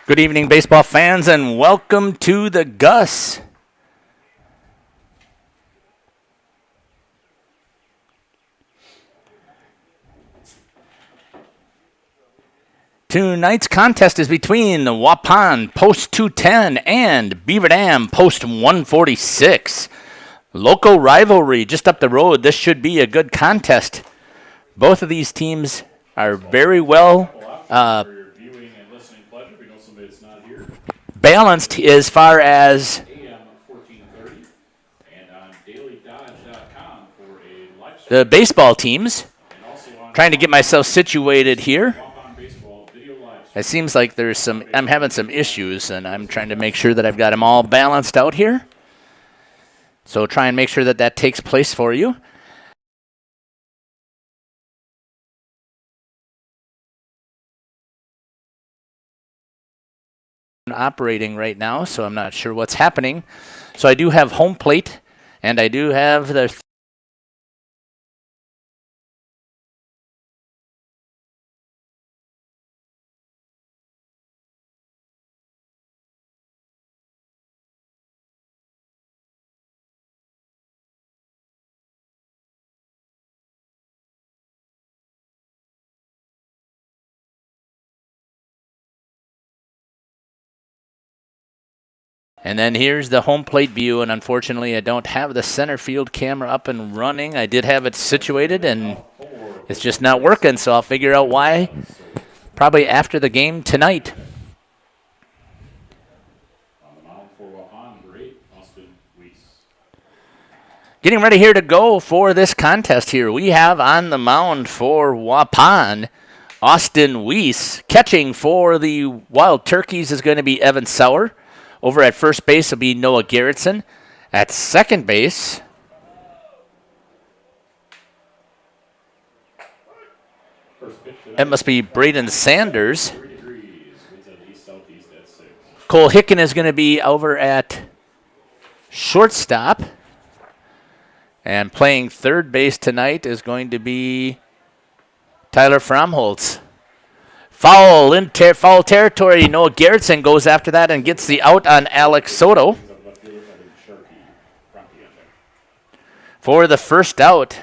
Good evening, baseball fans, and welcome to the Gus. Tonight's contest is between the Waupun Post 210 and Beaver Dam Post 146. Local rivalry just up the road. This should be a good contest. Both of these teams are very well balanced as far as the baseball teams. Trying to get myself situated here. It seems like I'm having some issues, and I'm trying to make sure that I've got them all balanced out here. So try and make sure that that takes place for you. Operating right now, so I'm not sure what's happening. So I do have home plate, and I do have the and then here's the home plate view, and unfortunately I don't have the center field camera up and running. I did have it situated, and it's just not working, so I'll figure out why probably after the game tonight. Getting ready here to go for this contest here. We have on the mound for Waupun, Austin Weiss. Catching for the Wild Turkeys is going to be Evan Sauer. Over at first base will be Noah Garrettson. At second base, it must be Braden Sanders. Cole Hicken is going to be over at shortstop. And playing third base tonight is going to be Tyler Fromholtz. Foul in foul territory. Noah Garrettson goes after that and gets the out on Alex Soto for the first out.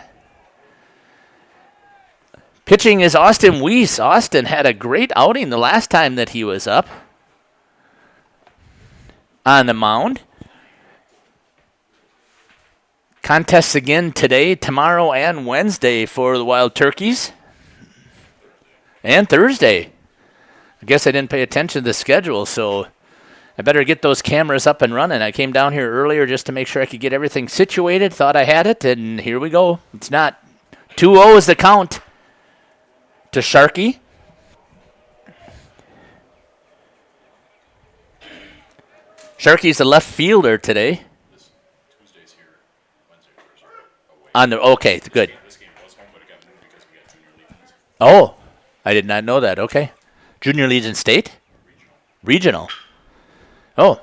Pitching is Austin Weiss. Austin had a great outing the last time that he was up on the mound. Contests again today, tomorrow, and Wednesday for the Wild Turkeys. And Thursday. I guess I didn't pay attention to the schedule, so I better get those cameras up and running. I came down here earlier just to make sure I could get everything situated. Thought I had it, and here we go. It's not. 2-0 is the count to Sharkey. Sharkey's the left fielder today. Okay, good. Oh. I did not know that. Okay. Junior Legion State? Regional. Oh.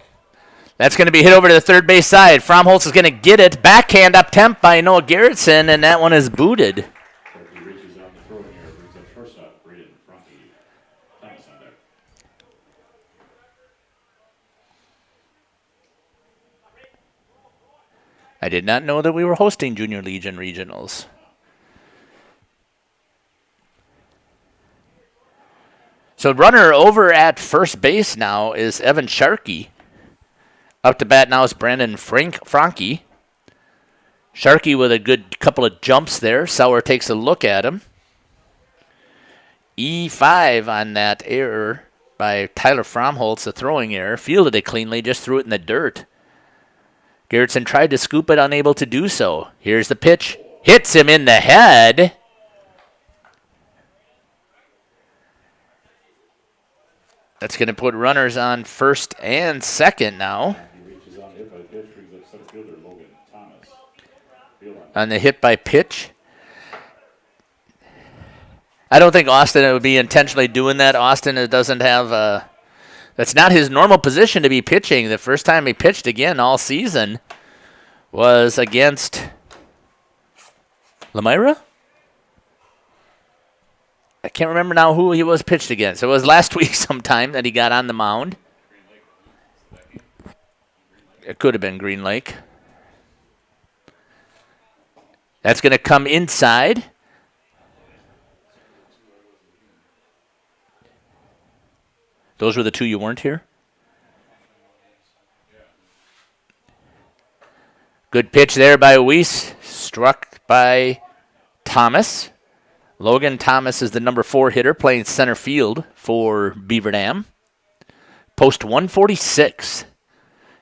That's going to be hit over to the third base side. Fromholtz is going to get it. Backhand up temp by Noah Garrettson, and that one is booted. I did not know that we were hosting Junior Legion Regionals. So runner over at first base now is Evan Sharkey. Up to bat now is Brandon Franke. Sharkey with a good couple of jumps there. Sauer takes a look at him. E5 on that error by Tyler Fromholtz, a throwing error. Fielded it cleanly, just threw it in the dirt. Garrettson tried to scoop it, unable to do so. Here's the pitch. Hits him in the head. That's going to put runners on first and second now. On the hit by pitch. I don't think Austin would be intentionally doing that. Austin doesn't have that's not his normal position to be pitching. The first time he pitched again all season was against Lemira? I can't remember now who he was pitched against. It was last week sometime that he got on the mound. It could have been Green Lake. That's going to come inside. Those were the two you weren't here? Good pitch there by Weiss. Struck by Thomas. Logan Thomas is the number 4 hitter playing center field for Beaver Dam. Post 146.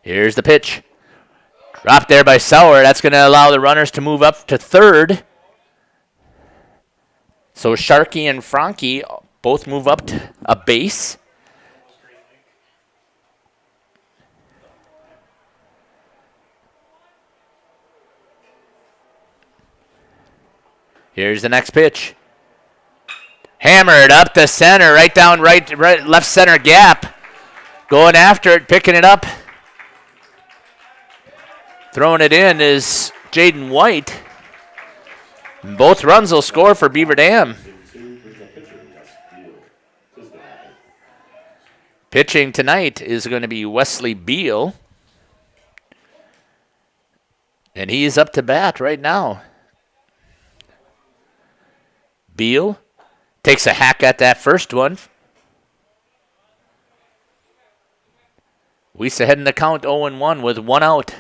Here's the pitch. Dropped there by Sauer. That's going to allow the runners to move up to third. So Sharkey and Franke both move up to a base. Here's the next pitch. Hammered up the center, right down right left center gap. Going after it, picking it up. Throwing it in is Jaden White. Both runs will score for Beaver Dam. Pitching tonight is going to be Wesley Beal. And he's up to bat right now. Beal takes a hack at that first one. Weiss ahead in the count 0-1 with 1 out.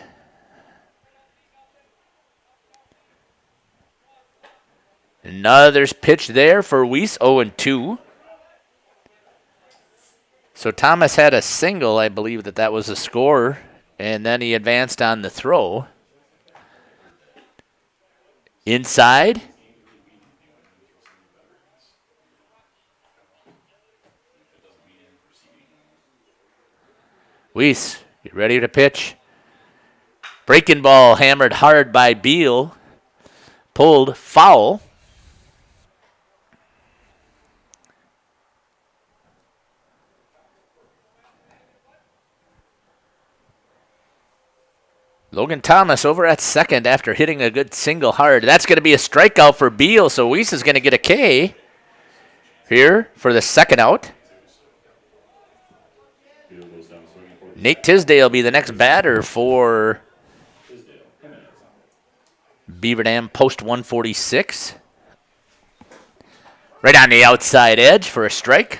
Another pitch there for Weiss, 0-2. So Thomas had a single, I believe that was a score, and then he advanced on the throw. Inside. Weiss, get ready to pitch. Breaking ball hammered hard by Beal. Pulled foul. Logan Thomas over at second after hitting a good single hard. That's going to be a strikeout for Beal, so Weiss is going to get a K here for the second out. Nate Tisdale will be the next batter for Beaver Dam post 146. Right on the outside edge for a strike.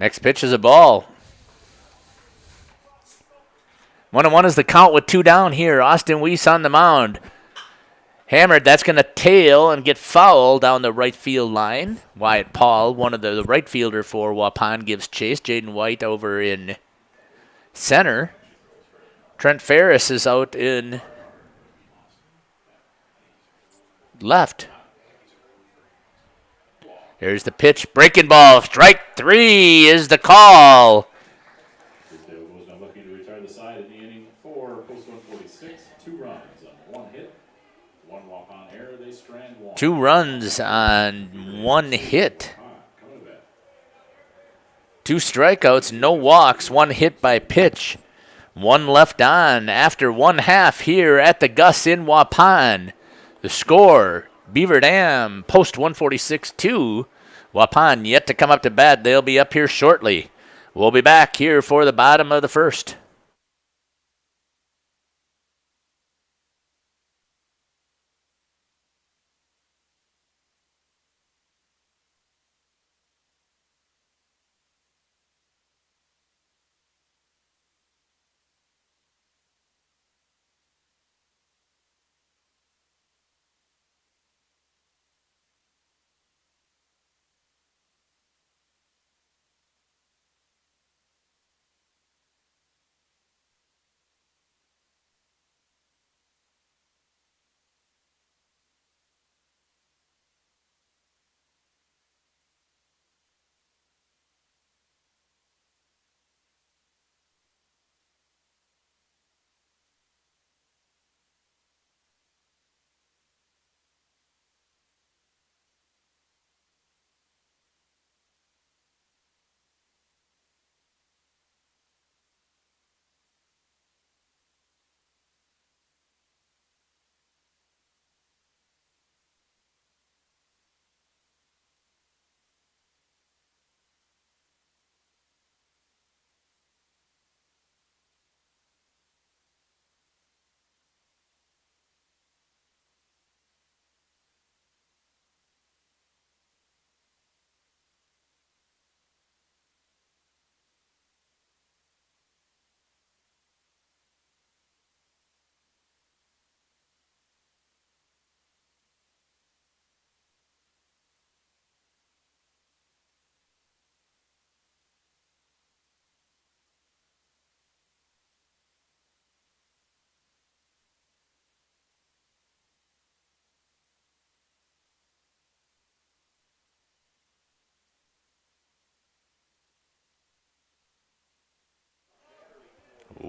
Next pitch is a ball. 1-1 is the count with 2 down here. Austin Weiss on the mound. Hammered, that's going to tail and get foul down the right field line. Wyatt Paul, one of the right fielder for Waupun, gives chase. Jaden White over in center. Trent Ferris is out in left. Here's the pitch. Breaking ball. Strike 3 is the call. Tisdale goes now looking to retire the side in the inning for post 146. 2 runs on 1 hit. 1 walk-on error. They strand 1. 2 runs on 1 hit. 2 strikeouts, no walks, 1 hit by pitch. 1 left on after 1/2 here at the Gus in Waupun. The score, Beaver Dam post 146-2. Waupun yet to come up to bat. They'll be up here shortly. We'll be back here for the bottom of the first.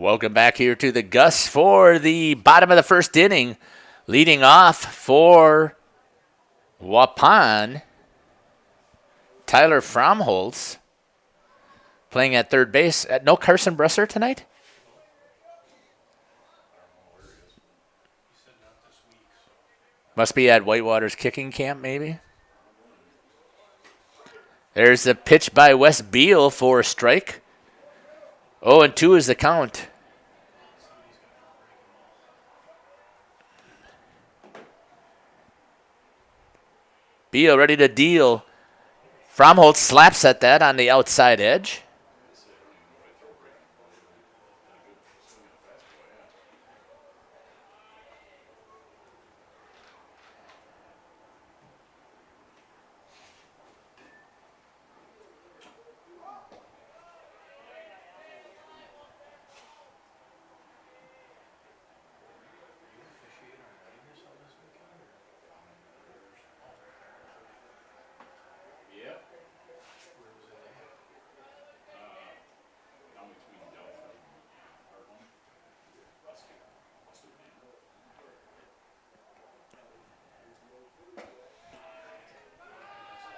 Welcome back here to the Gus for the bottom of the first inning. Leading off for Waupun, Tyler Fromholz playing at third base. No Carson Bresser tonight? Must be at Whitewater's kicking camp, maybe. There's a pitch by Wes Beal for a strike. 0-2 is the count. Beal ready to deal. Fromholz slaps at that on the outside edge.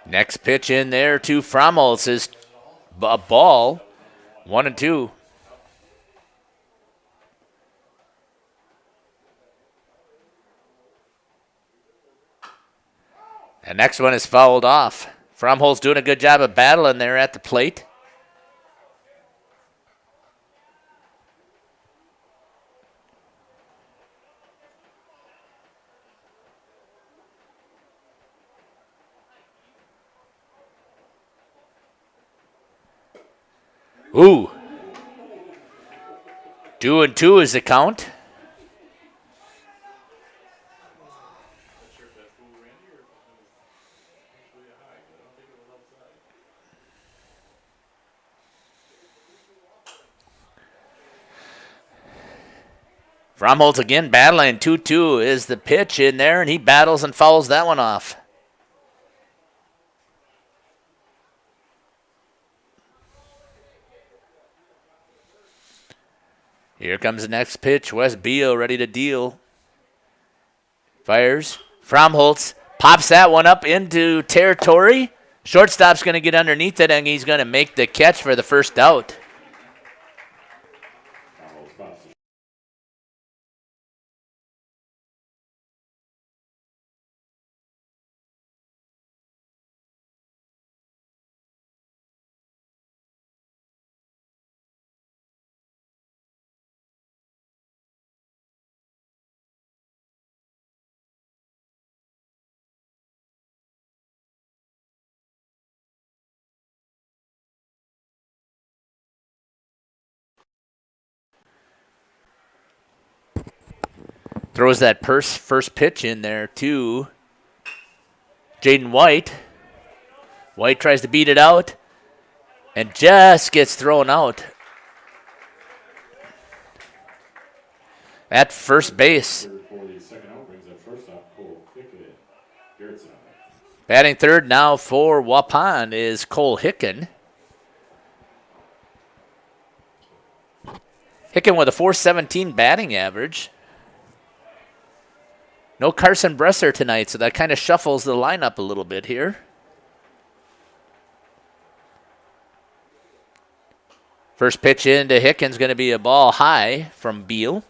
Next pitch in there to Fromholz is a ball. 1-2. The next one is fouled off. Fromholz doing a good job of battling there at the plate. Ooh. 2-2 is the count. Fromholz again battling. 2-2 is the pitch in there, and he battles and fouls that one off. Here comes the next pitch. Wes Beal ready to deal. Fires. Fromholz pops that one up into territory. Shortstop's going to get underneath it, and he's going to make the catch for the first out. Throws that first pitch in there to Jaden White. White tries to beat it out and just gets thrown out at first base. Batting third now for Waupun is Cole Hicken. Hicken with a .417 batting average. No Carson Bresser tonight, so that kind of shuffles the lineup a little bit here. First pitch into Hicken's going to be a ball high from Beal.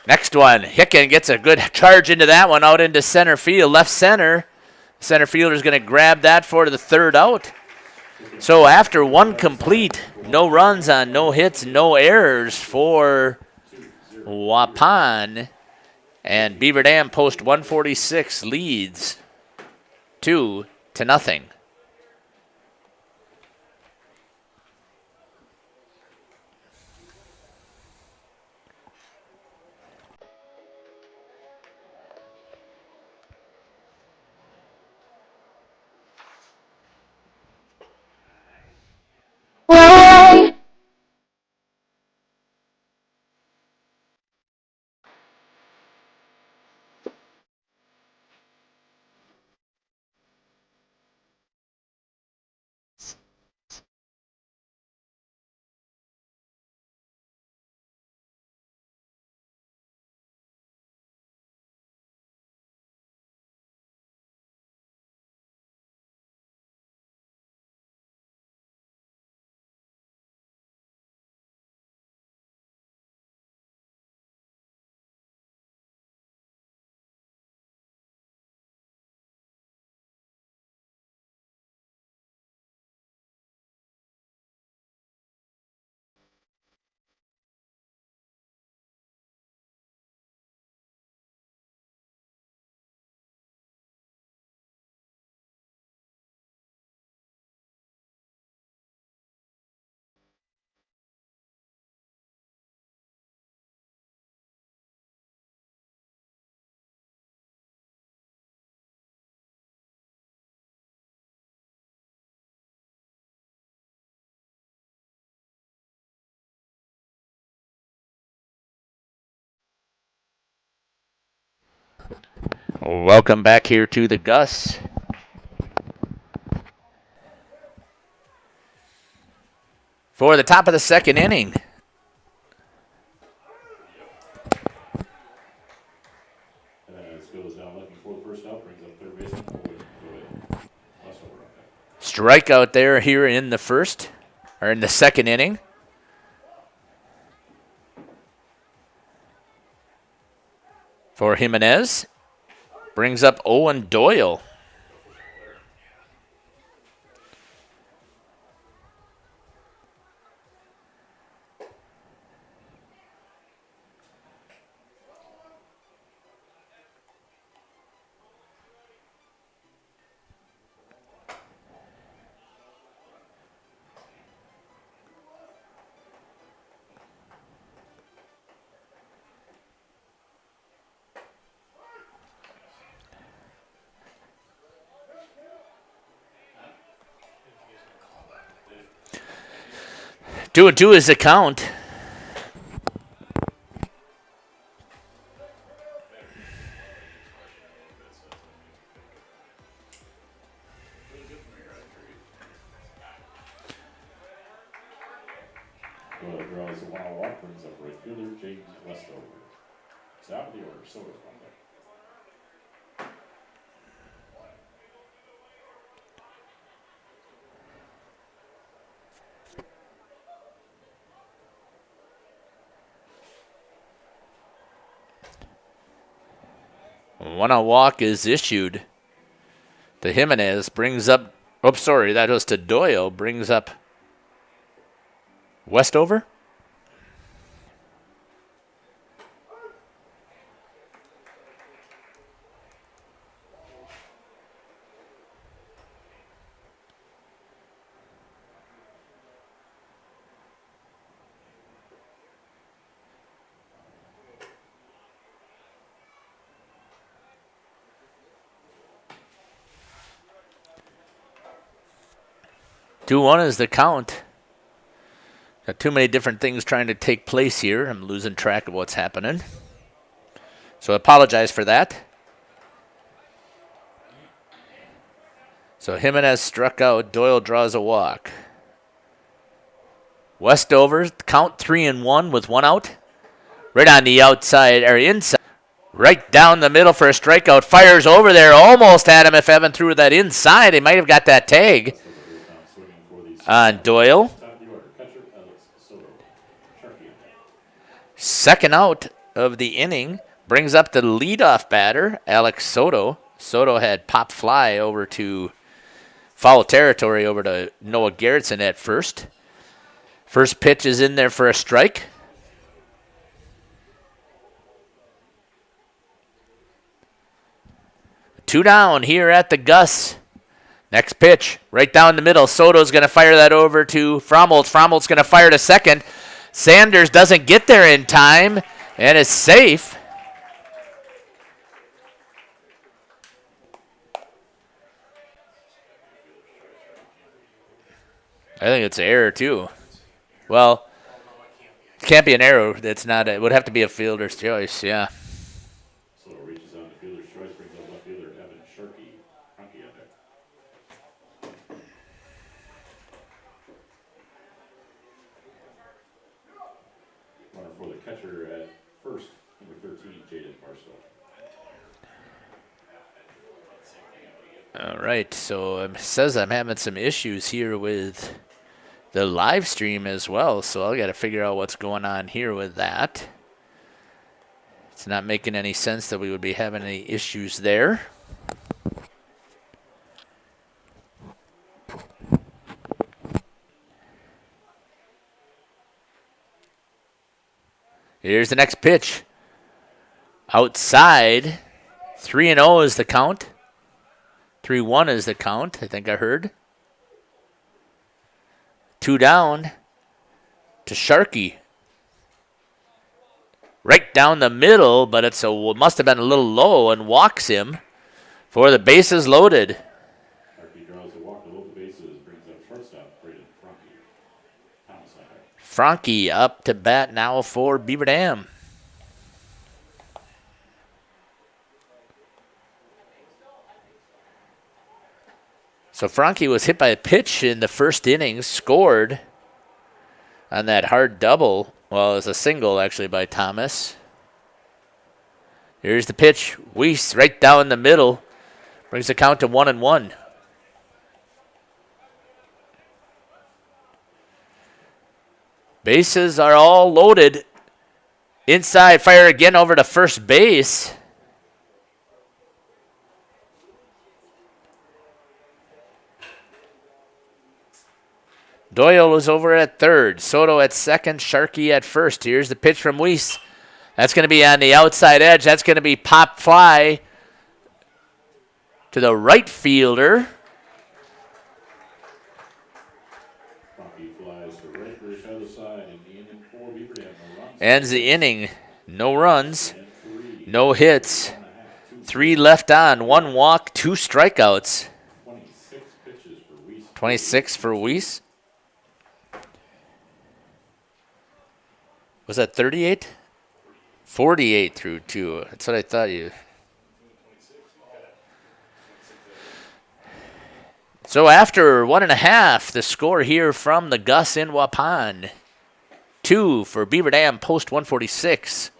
Next one, Hicken gets a good charge into that one, out into center field, left center. Center fielder's going to grab that for the third out. So after one complete, no runs on no hits, no errors for Waupun. And Beaver Dam Post 146 leads 2-0. Welcome back here to the Gus. For the top of the second inning. As goes down looking for the first out, brings up third baseman Doyle. Westover on that. Strikeout there here in the first, or in the second inning. For Jimenez. Brings up Owen Doyle. Two and two is the count. Doyle draws a 1-0 walk, brings up right fielder James Westover. Top of the order, Soto's on deck. One out walk is issued to Jimenez. Brings up, that was to Doyle. Brings up Westover. Two one is the count. Got too many different things trying to take place here. I'm losing track of what's happening. So I apologize for that. So Jimenez struck out. Doyle draws a walk. Westover, count 3-1 with one out. Right on the outside, or inside. Right down the middle for a strikeout. Fires over there. Almost had him if Evan threw that inside. He might have got that tag on Doyle. Second out of the inning. Brings up the leadoff batter, Alex Soto. Soto had pop fly over to foul territory over to Noah Gerritsen at first. First pitch is in there for a strike. Two down here at the Gus. Next pitch, right down the middle. Soto's going to fire that over to Fromholtz. Fromholtz going to fire to second. Sanders doesn't get there in time and is safe. I think it's an error too. Well, it can't be an error. That's not. It would have to be a fielder's choice. Yeah. So reaches on the fielder's choice, brings up left fielder Evan Sharkey. Frankie on deck. Runner for the catcher at first, number 13, Jaden Barstow. All right. So it says I'm having some issues here with the live stream as well, so I got to figure out what's going on here with that. It's not making any sense that we would be having any issues there. Here's the next pitch. Outside. 3-0 is the count. 3-1 is the count, I think I heard. Two down to Sharkey. Right down the middle, but it must have been a little low and walks him for the bases loaded. Sharkey draws a walk to load the bases, brings up shortstop Braden Frankie. Thomas on deck. Frankie up to bat now for Beaver Dam. So Franke was hit by a pitch in the first inning, scored on that hard double. Well, it was a single, actually, by Thomas. Here's the pitch. Weiss right down the middle. Brings the count to 1-1. Bases are all loaded. Inside, fire again over to first base. Doyle was over at third. Soto at second. Sharkey at first. Here's the pitch from Weiss. That's going to be on the outside edge. That's going to be pop fly to the right fielder. Ends the inning. No runs. No hits. 3 left on. 1 walk. 2 strikeouts. 26 for Weiss. Was that 38? 48 through 2. That's what I thought you. So after 1.5, the score here from the Gus in Waupun. 2 for Beaver Dam post 146.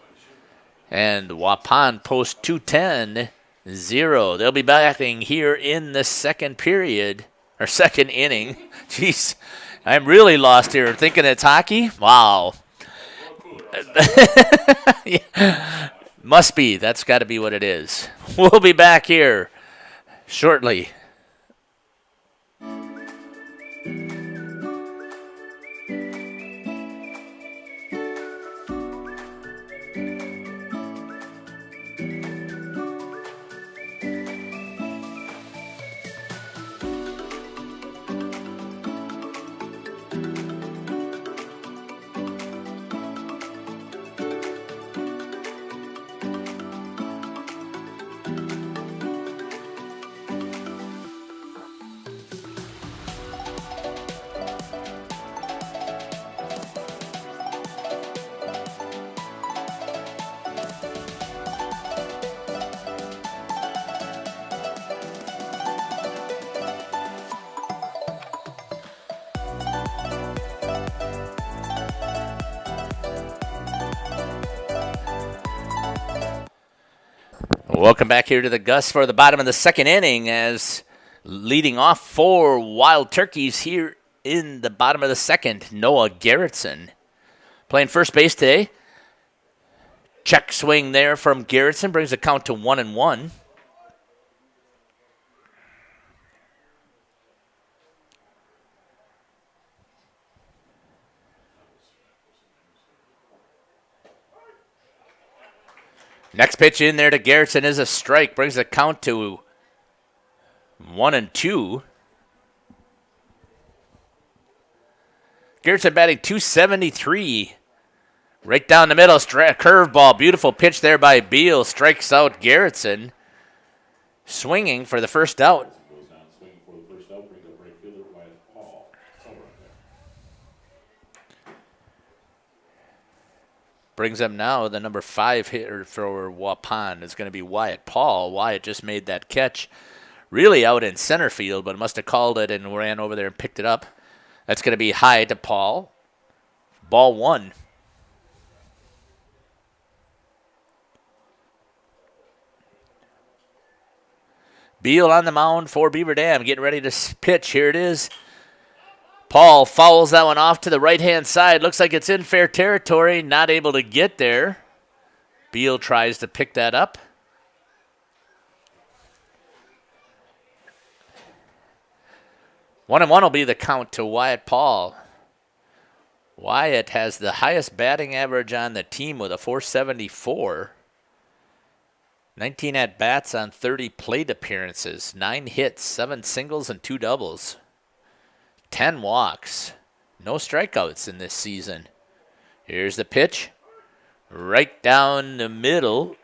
And Waupun post 210, 0. They'll be batting here in the second period, or second inning. Jeez, I'm really lost here. Thinking it's hockey? Wow. Yeah. Must be. That's got to be what it is. We'll be back here shortly. Welcome back here to the Gus for the bottom of the second inning, as leading off for Wild Turkeys here in the bottom of the second, Noah Garrettson. Playing first base today. Check swing there from Garrettson brings the count to 1-1. Next pitch in there to Garrettson is a strike. Brings the count to 1-2. Garrettson batting .273. Right down the middle, curveball. Beautiful pitch there by Beal. Strikes out Garrettson. Swinging for the first out. Brings up now the number 5 hitter for Waupun is going to be Wyatt Paul. Wyatt just made that catch really out in center field, but must have called it and ran over there and picked it up. That's going to be high to Paul. Ball 1. Beal on the mound for Beaver Dam, getting ready to pitch. Here it is. Paul fouls that one off to the right-hand side. Looks like it's in fair territory. Not able to get there. Beal tries to pick that up. One and one will be the count to Wyatt Paul. Wyatt has the highest batting average on the team with a .474. 19 at-bats on 30 plate appearances. 9 hits, 7 singles, and 2 doubles. 10 walks. No strikeouts in this season. Here's the pitch. Right down the middle.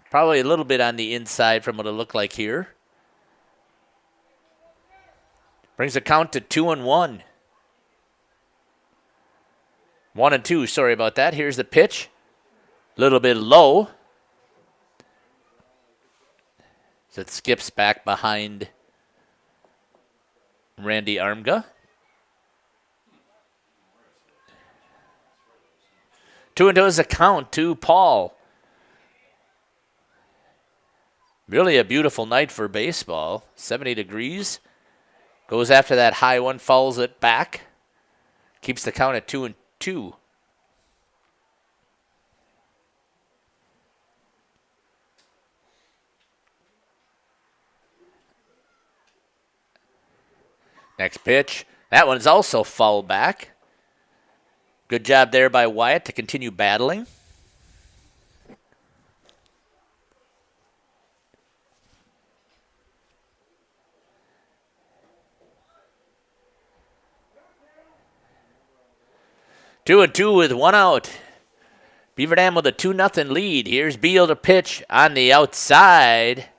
Probably a little bit on the inside from what it looked like here. Brings the count to 2-1. 1-2, sorry about that. Here's the pitch. A little bit low. So it skips back behind Randy Armga. 2-2 is the count to Paul. Really a beautiful night for baseball. 70 degrees. Goes after that high one, fouls it back. Keeps the count at 2-2. Next pitch. That one's also fouled back. Good job there by Wyatt to continue battling. Two and two with one out. Beaver Dam with a 2-0 lead. Here's Beal to pitch on the outside.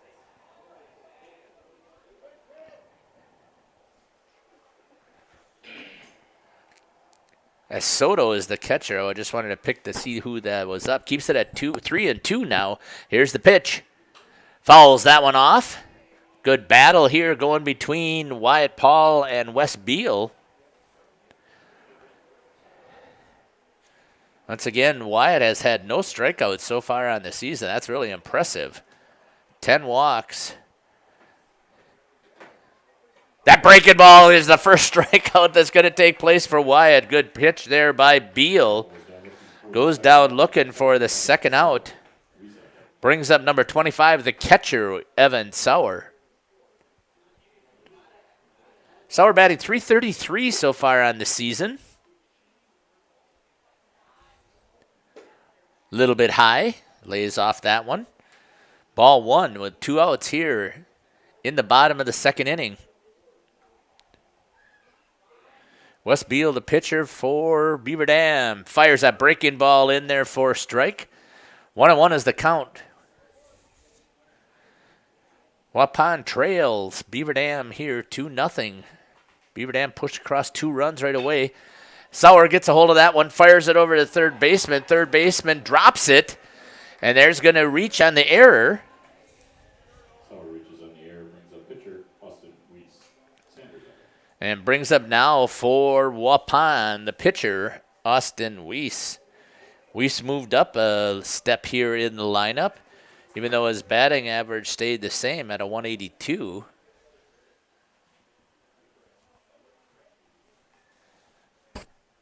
As Soto is the catcher, I just wanted to pick to see who that was up. Keeps it at 3-2 now. Here's the pitch. Fouls that one off. Good battle here going between Wyatt Paul and Wes Beal. Once again, Wyatt has had no strikeouts so far on the season. That's really impressive. 10 walks. That breaking ball is the first strikeout that's going to take place for Wyatt. Good pitch there by Beal. Goes down looking for the second out. Brings up number 25, the catcher, Evan Sauer. Sauer batting .333 so far on the season. Little bit high. Lays off that one. Ball one with 2 outs here in the bottom of the second inning. Wes Beal, the pitcher for Beaver Dam. Fires that breaking ball in there for a strike. 1-1 is the count. Waupun trails Beaver Dam here 2-0. Beaver Dam pushed across 2 runs right away. Sauer gets a hold of that one, fires it over to third baseman. Third baseman drops it, and there's going to reach on the error. Sauer reaches on the error, brings up pitcher Austin Weiss. Sanders. And brings up now for Waupun, the pitcher, Austin Weiss. Weiss moved up a step here in the lineup, even though his batting average stayed the same at a 182.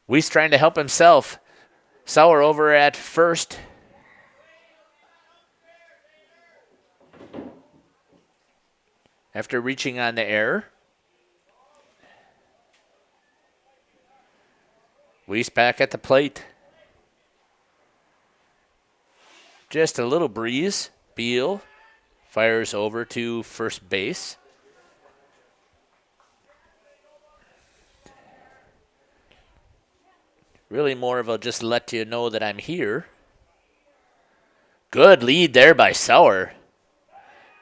Weiss trying to help himself. Sauer over at first. After reaching on the error. Weiss back at the plate. Just a little breeze. Beal fires over to first base. Really more of a just let you know that I'm here. Good lead there by Sauer.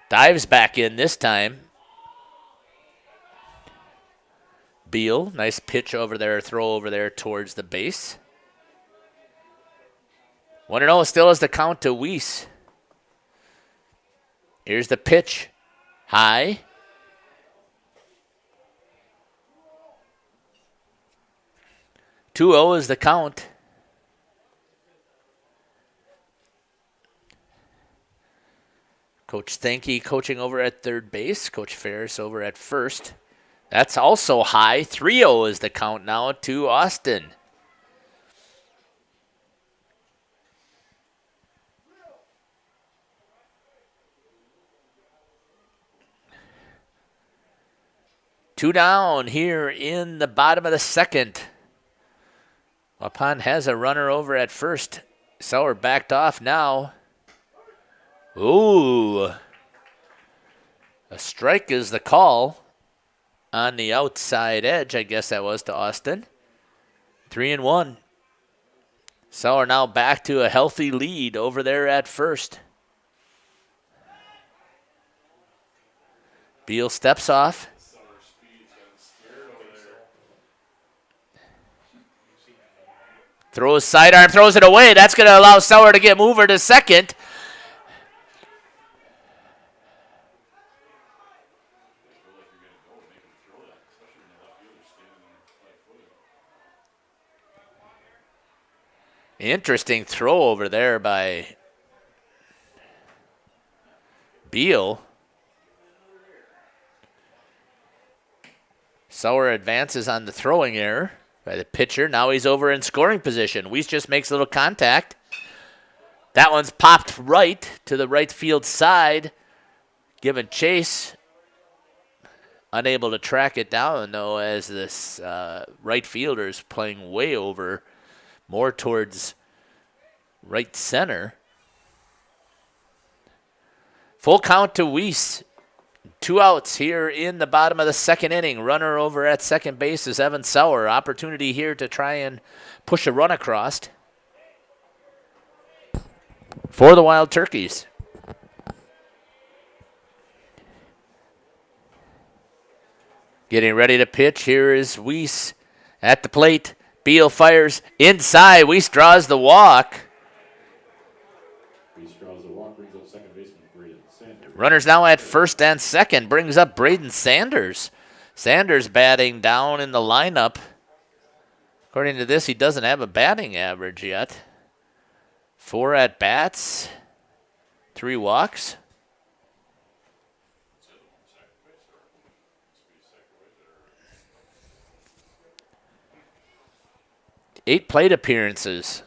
Dives back in this time. Beal, nice pitch over there, throw over there towards the base. 1-0 still has the count to Weiss. Here's the pitch. High. 2-0 is the count. Coach Thanke coaching over at third base. Coach Ferris over at first. That's also high. 3-0 is the count now to Austin. Two down here in the bottom of the second. Waupun has a runner over at first. Sauer backed off now. Ooh. A strike is the call on the outside edge. I guess that was to Austin. 3-1. Sauer now back to a healthy lead over there at first. Beal steps off. Throws sidearm, throws it away. That's going to allow Sauer to get mover to second. Interesting throw over there by Beal. Sauer advances on the throwing error by the pitcher. Now he's over in scoring position. Weiss just makes a little contact. That one's popped right to the right field side. Given chase. Unable to track it down, though, as this right fielder is playing way over, more towards right center. Full count to Weiss. 2 outs here in the bottom of the second inning. Runner over at second base is Evan Sauer. Opportunity here to try and push a run across for the Wild Turkeys. Getting ready to pitch. Here is Weiss at the plate. Beal fires inside. Weiss draws the walk. Weiss draws the walk, brings up second baseman Braden Sanders. Runners now at first and second. Brings up Braden Sanders. Sanders batting down in the lineup. According to this, he doesn't have a batting average yet. 4 at-bats. 3 walks. 8 plate appearances.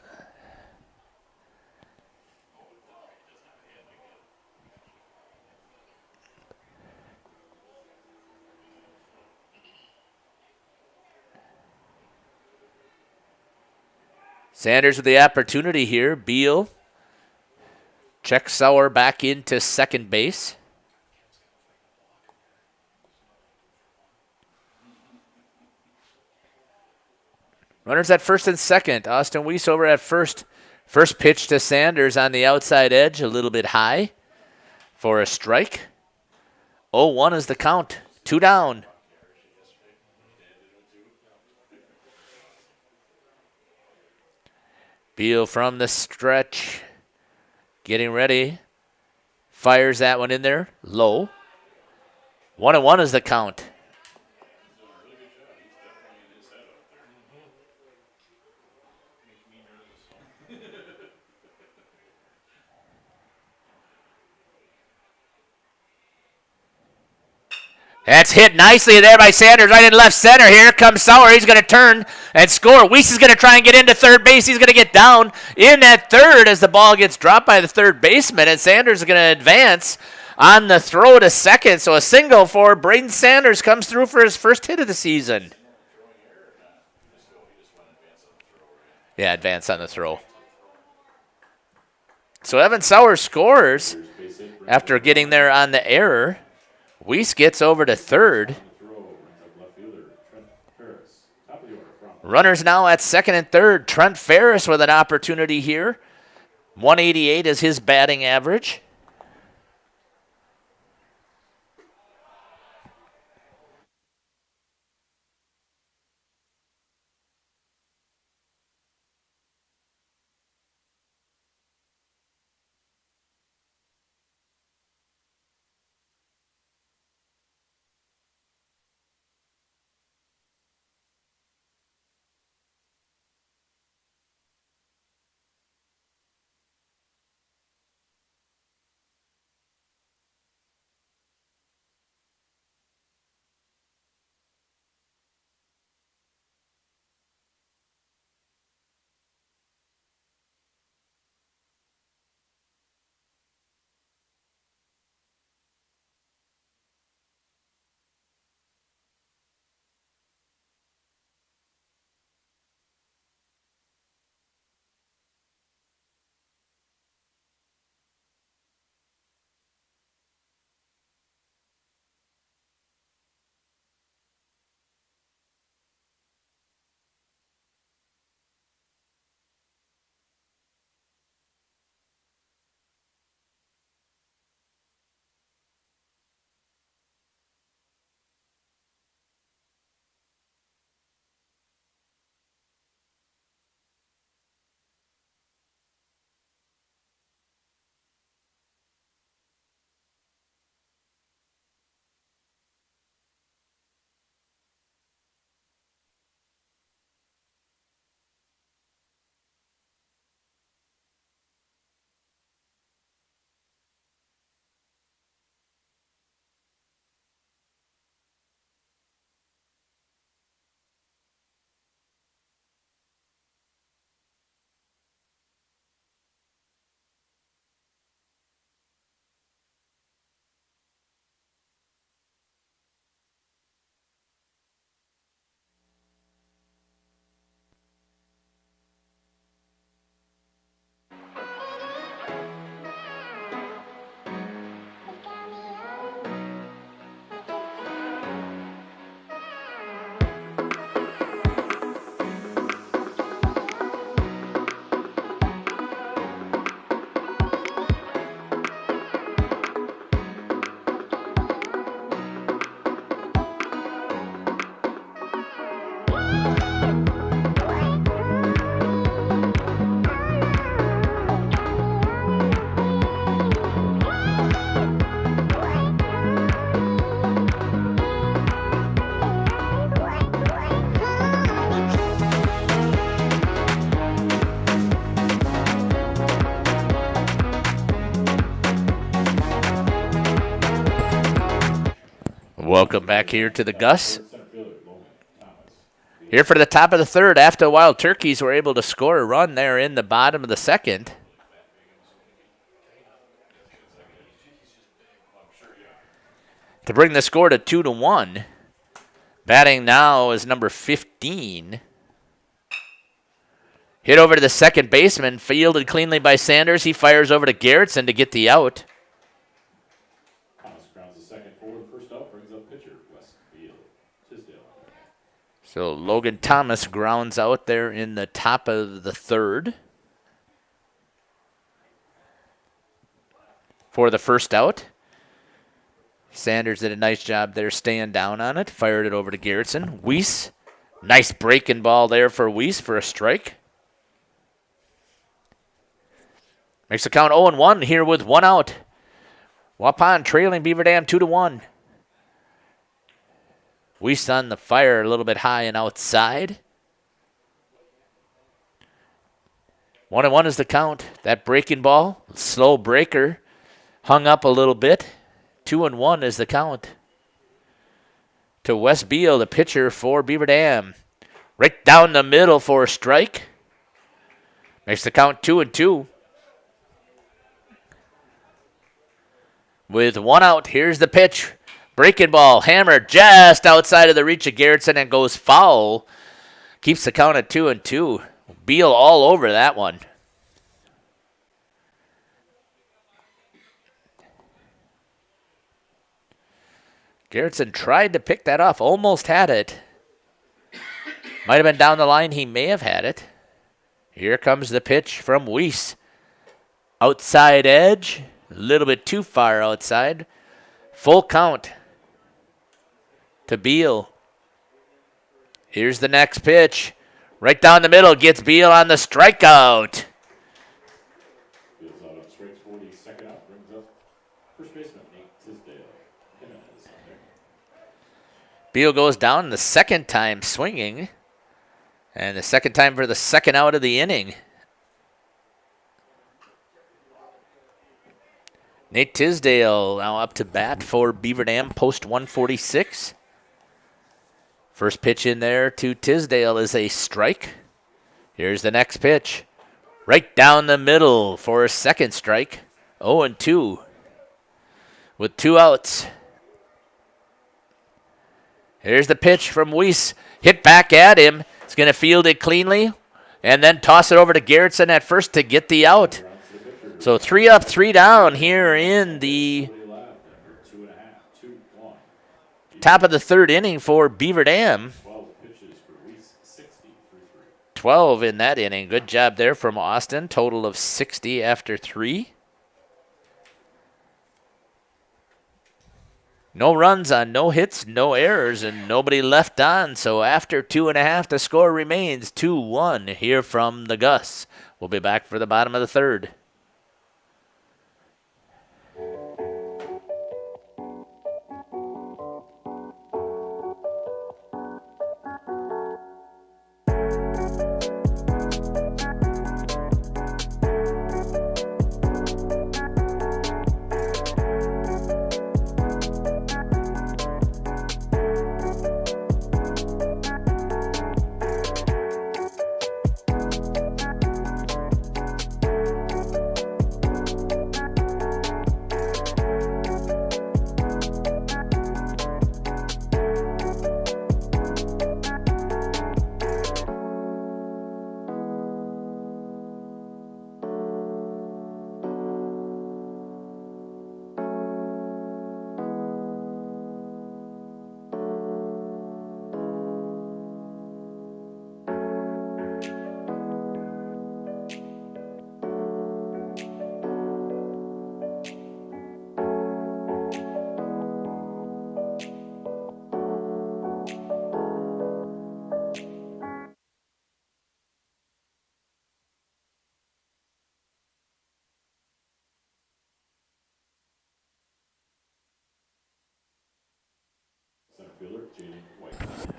Sanders with the opportunity here. Beal checks Sauer back into second base. Runners at first and second. Austin Weiss over at first. First pitch to Sanders on the outside edge, a little bit high for a strike. 0-1 is the count. 2 down. Beal from the stretch. Getting ready. Fires that one in there. Low. 1-1 is the count. That's hit nicely there by Sanders, right in left center. Here comes Sauer. He's going to turn and score. Weiss is going to try and get into third base. He's going to get down in at third as the ball gets dropped by the third baseman, and Sanders is going to advance on the throw to second. So a single for Braden Sanders comes through for his first hit of the season. Yeah, advance on the throw. So Evan Sauer scores after getting there on the error. Weiss gets over to third. Runners now at second and third. Trent Ferris with an opportunity here. 188 is his batting average. Welcome back here to the Gus. Center fielder, Logan Thomas. Here for the top of the third, after the Wild Turkeys were able to score a run there in the bottom of the second. To bring the score to 2-1. Batting now is number 15. Hit over to the second baseman, fielded cleanly by Sanders. He fires over to Garrettson to get the out. Thomas grounds the second forward. First out brings up pitcher Wes Beal. Tisdale. So Logan Thomas grounds out there in the top of the third for the first out. Sanders did a nice job there staying down on it. Fired it over to Garrettson. Weiss, nice breaking ball there for Weiss for a strike. Makes the count 0-1 here with one out. Waupun trailing Beaver Dam 2-1. Weiss on the fire a little bit high and outside. 1-1 is the count. That breaking ball, slow breaker, hung up a little bit. 2-1 is the count. To Wes Beal, the pitcher for Beaver Dam. Right down the middle for a strike. Makes the count 2-2. With one out, here's the pitch. Breaking ball, hammered just outside of the reach of Garrettson and goes foul. Keeps the count at 2-2. Beal all over that one. Garrettson tried to pick that off, almost had it. Might have been down the line, he may have had it. Here comes the pitch from Weiss. Outside edge, a little bit too far outside. Full count to Beal. Here's the next pitch. Right down the middle, gets Beal on the strikeout. Beal's out on strikes for the second out. Brings up first baseman Nate Tisdale. Jimenez on there. Beal goes down the second time swinging. And the second time for the second out of the inning. Nate Tisdale now up to bat for Beaver Dam, post 146. First pitch in there to Tisdale is a strike. Here's the next pitch. Right down the middle for a second strike. 0-2 with two outs. Here's the pitch from Weiss. Hit back at him. He's going to field it cleanly and then toss it over to Garrettson at first to get the out. So 3 up, 3 down here in the top of the third inning for Beaver Dam. 12 in that inning. Good job there from Austin. Total of 60 after 3. No runs on no hits, no errors, and nobody left on. So after 2.5, the score remains 2-1 here from the Gus. We'll be back for the bottom of the third.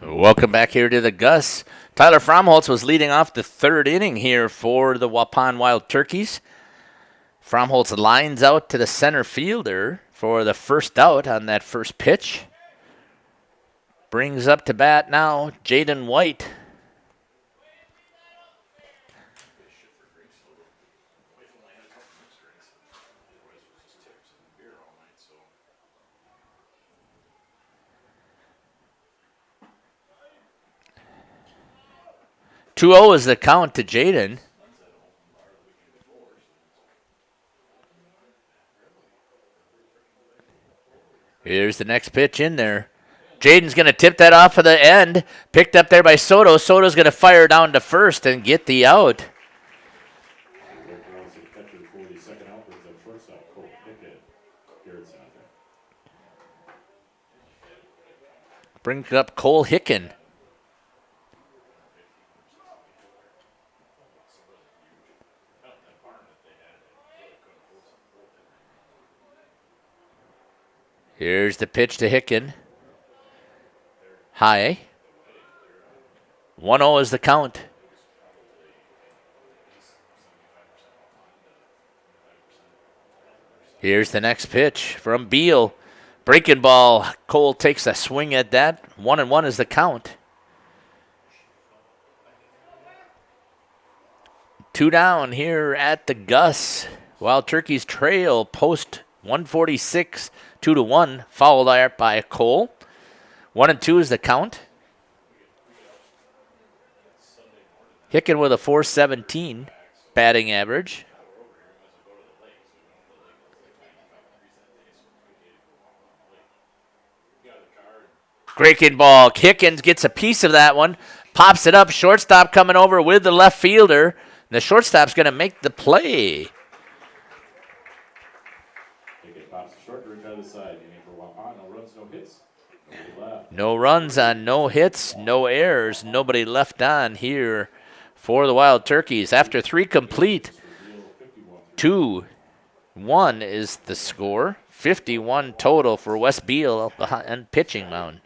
Welcome back here to the Gus. Tyler Fromholtz was leading off the third inning here for the Waupun Wild Turkeys. Fromholtz lines out to the center fielder for the first out on that first pitch. Brings up to bat now Jaden White. Two 0 is the count to Jaden. Here's the next pitch in there. Jaden's going to tip that off of the end. Picked up there by Soto. Soto's going to fire down to first and get the out. Brings up Cole Hicken. Here's the pitch to Hicken. High. 1-0 is the count. Here's the next pitch from Beal. Breaking ball. Cole takes a swing at that. 1-1 is the count. 2 down here at the Gus. Wild Turkeys trail post 146, 2-1, followed out by Cole. 1-2 is the count. Hicken with a .417 batting average. Breaking ball. Hickens gets a piece of that one. Pops it up. Shortstop coming over with the left fielder. The shortstop's going to make the play. No runs on no hits, no errors, nobody left on here for the Wild Turkeys. After 3 complete, 2-1 is the score. 51 total for Wes Beal on pitching mound.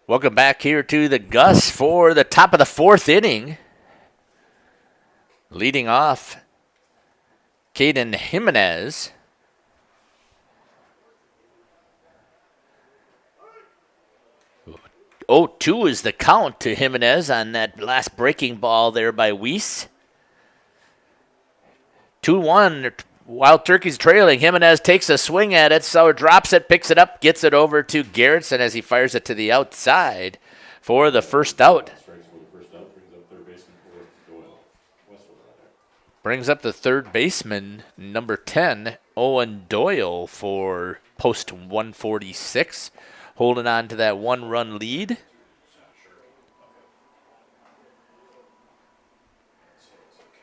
Welcome back here to the Gus for the top of the 4th inning. Leading off, Caden Jimenez. Oh, 2 is the count to Jimenez on that last breaking ball there by Weiss. 2-1. Wild Turkeys trailing. Jimenez takes a swing at it, so drops it, picks it up, gets it over to Garrettson as he fires it to the outside for the first out. Brings up the third baseman, number 10, Owen Doyle, for post 146, holding on to that 1-run lead.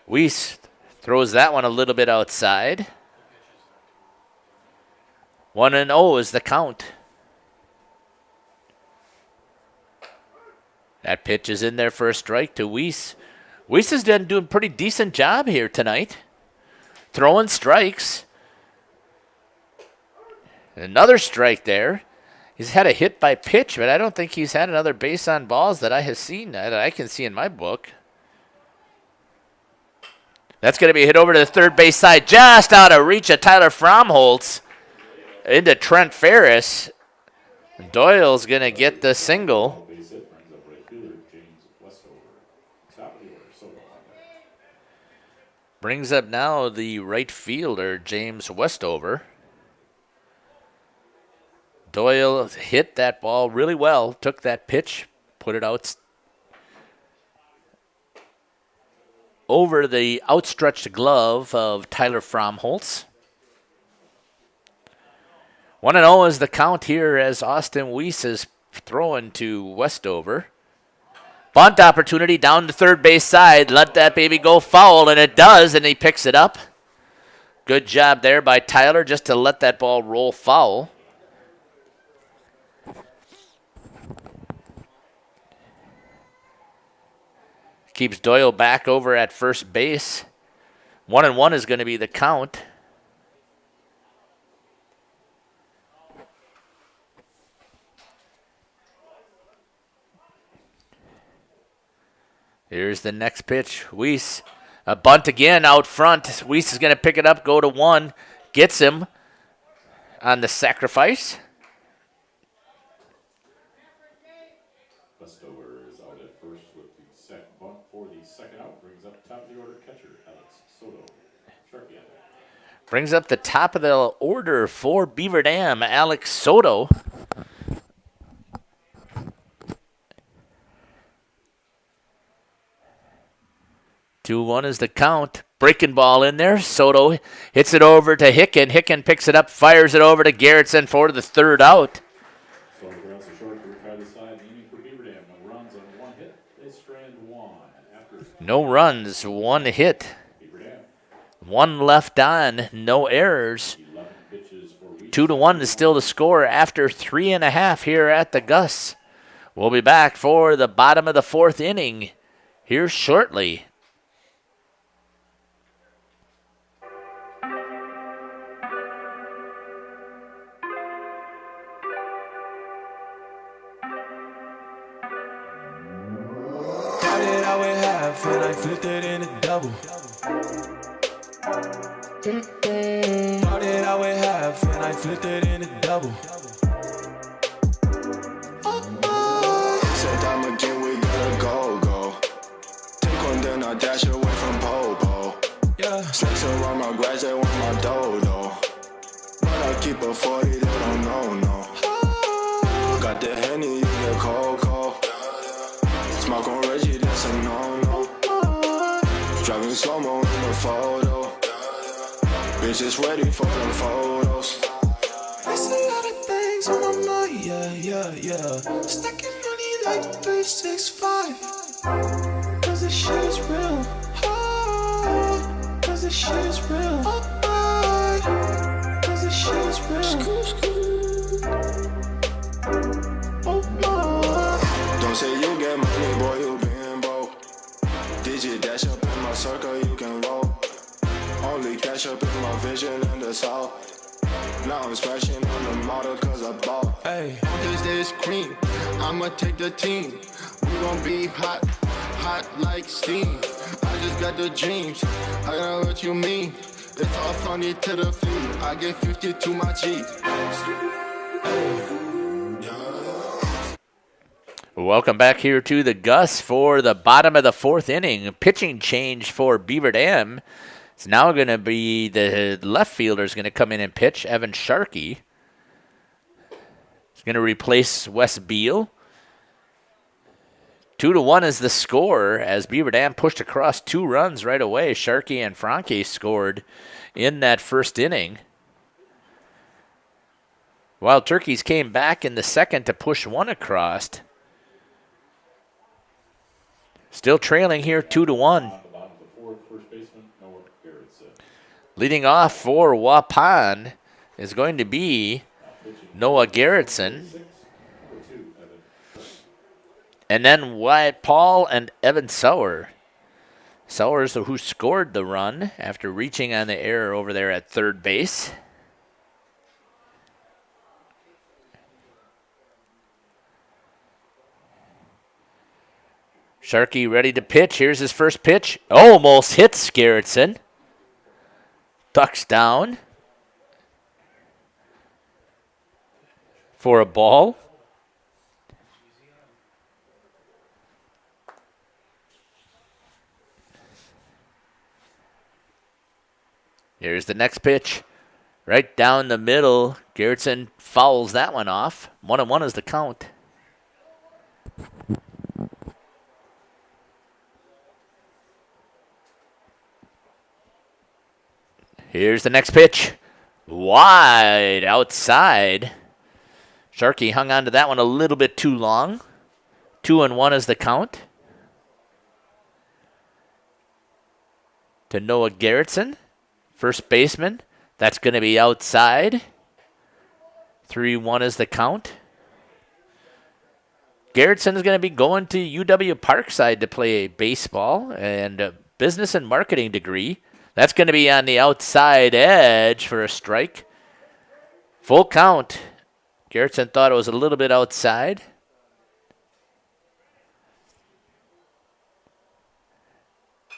Weiss throws that one a little bit outside. 1-0 is the count. That pitch is in there for a strike to Weiss. Weiss has been doing a pretty decent job here tonight. Throwing strikes. Another strike there. He's had a hit by pitch, but I don't think he's had another base on balls that I have seen, that I can see in my book. That's going to be hit over to the third base side, just out of reach of Tyler Fromholtz into Trent Ferris. Doyle's going to get the single. Brings up now the right fielder, James Westover. Doyle hit that ball really well, took that pitch, put it out over the outstretched glove of Tyler Fromholtz. 1-0 is the count here as Austin Weiss is throwing to Westover. Bunt opportunity down the third base side. Let that baby go foul, and it does, and he picks it up. Good job there by Tyler just to let that ball roll foul. Keeps Doyle back over at first base. 1-1 is going to be the count. Here's the next pitch. Weiss, a bunt again out front. Weiss is going to pick it up, go to one. Gets him on the sacrifice. Westover is out at first with the second bunt for the second out. Brings up top of the order catcher, Alex Soto. Sharpie on that. Brings up the top of the order for Beaver Dam, Alex Soto. Two one is the count. Breaking ball in there. Soto hits it over to Hicken. Hicken picks it up, fires it over to Garrettson for the third out. Soto grounds to short to retire the side. Inning for Beaver Dam. No runs on one hit. They strand one. After No runs, one hit. Beaver Dam. One left on, no errors. 11 pitches for Weiss. 2-1 is still the score after 3.5 here at the Gus. We'll be back for the bottom of the fourth inning here shortly. And I flipped it in a double. Started out with half and I flipped it in a double. Said time again, we gotta go. Take one, then I dash away from Popo. Yeah. Snakes around my grass, they want my dodo. But I keep a 40, they don't know, no. Got the Henny, you get cocoa. Smoke on Reggie, that's a no-no. Driving slow-mo in the photo. Bitches ready for the photos. There's a lot of things on my mind, yeah. Stacking money like 365. Cause this shit is real. Cause this shit is real. Cause this shit is real. Oh my. Don't say you get money, boy, you been broke. Digit dash up in my circle, you can roll. Only cash up in my vision in the south. Now I'm smashing on the model cause I bought. Hey. This is cream, I'ma take the team. We gon' be hot, hot like steam. I just got the dreams, I know what you mean. It's all funny to the feet, I get 50 to my G. Welcome back here to the Gus for the bottom of the fourth inning. Pitching change for Beaver Dam. It's now going to be the left fielder is going to come in and pitch, Evan Sharkey. He's going to replace Wes Beal. 2-1 is the score as Beaver Dam pushed across 2 runs right away. Sharkey and Franke scored in that first inning. Wild Turkeys came back in the second to push 1 across. Still trailing here 2-1. Leading off for Waupun is going to be Noah Garrettson. And then Wyatt Paul and Evan Sauer. Sauer's who scored the run after reaching on the error over there at third base. Sharkey ready to pitch. Here's his first pitch. Almost hits Garrettson. Tucks down for a ball. Here's the next pitch. Right down the middle. Garrettson fouls that one off. 1-1 is the count. Here's the next pitch. Wide outside. Sharkey hung on to that one a little bit too long. 2-1 is the count. To Noah Garrettson, first baseman. That's going to be outside. 3-1 is the count. Garrettson is going to be going to UW Parkside to play baseball and a business and marketing degree. That's going to be on the outside edge for a strike. Full count. Garrettson thought it was a little bit outside.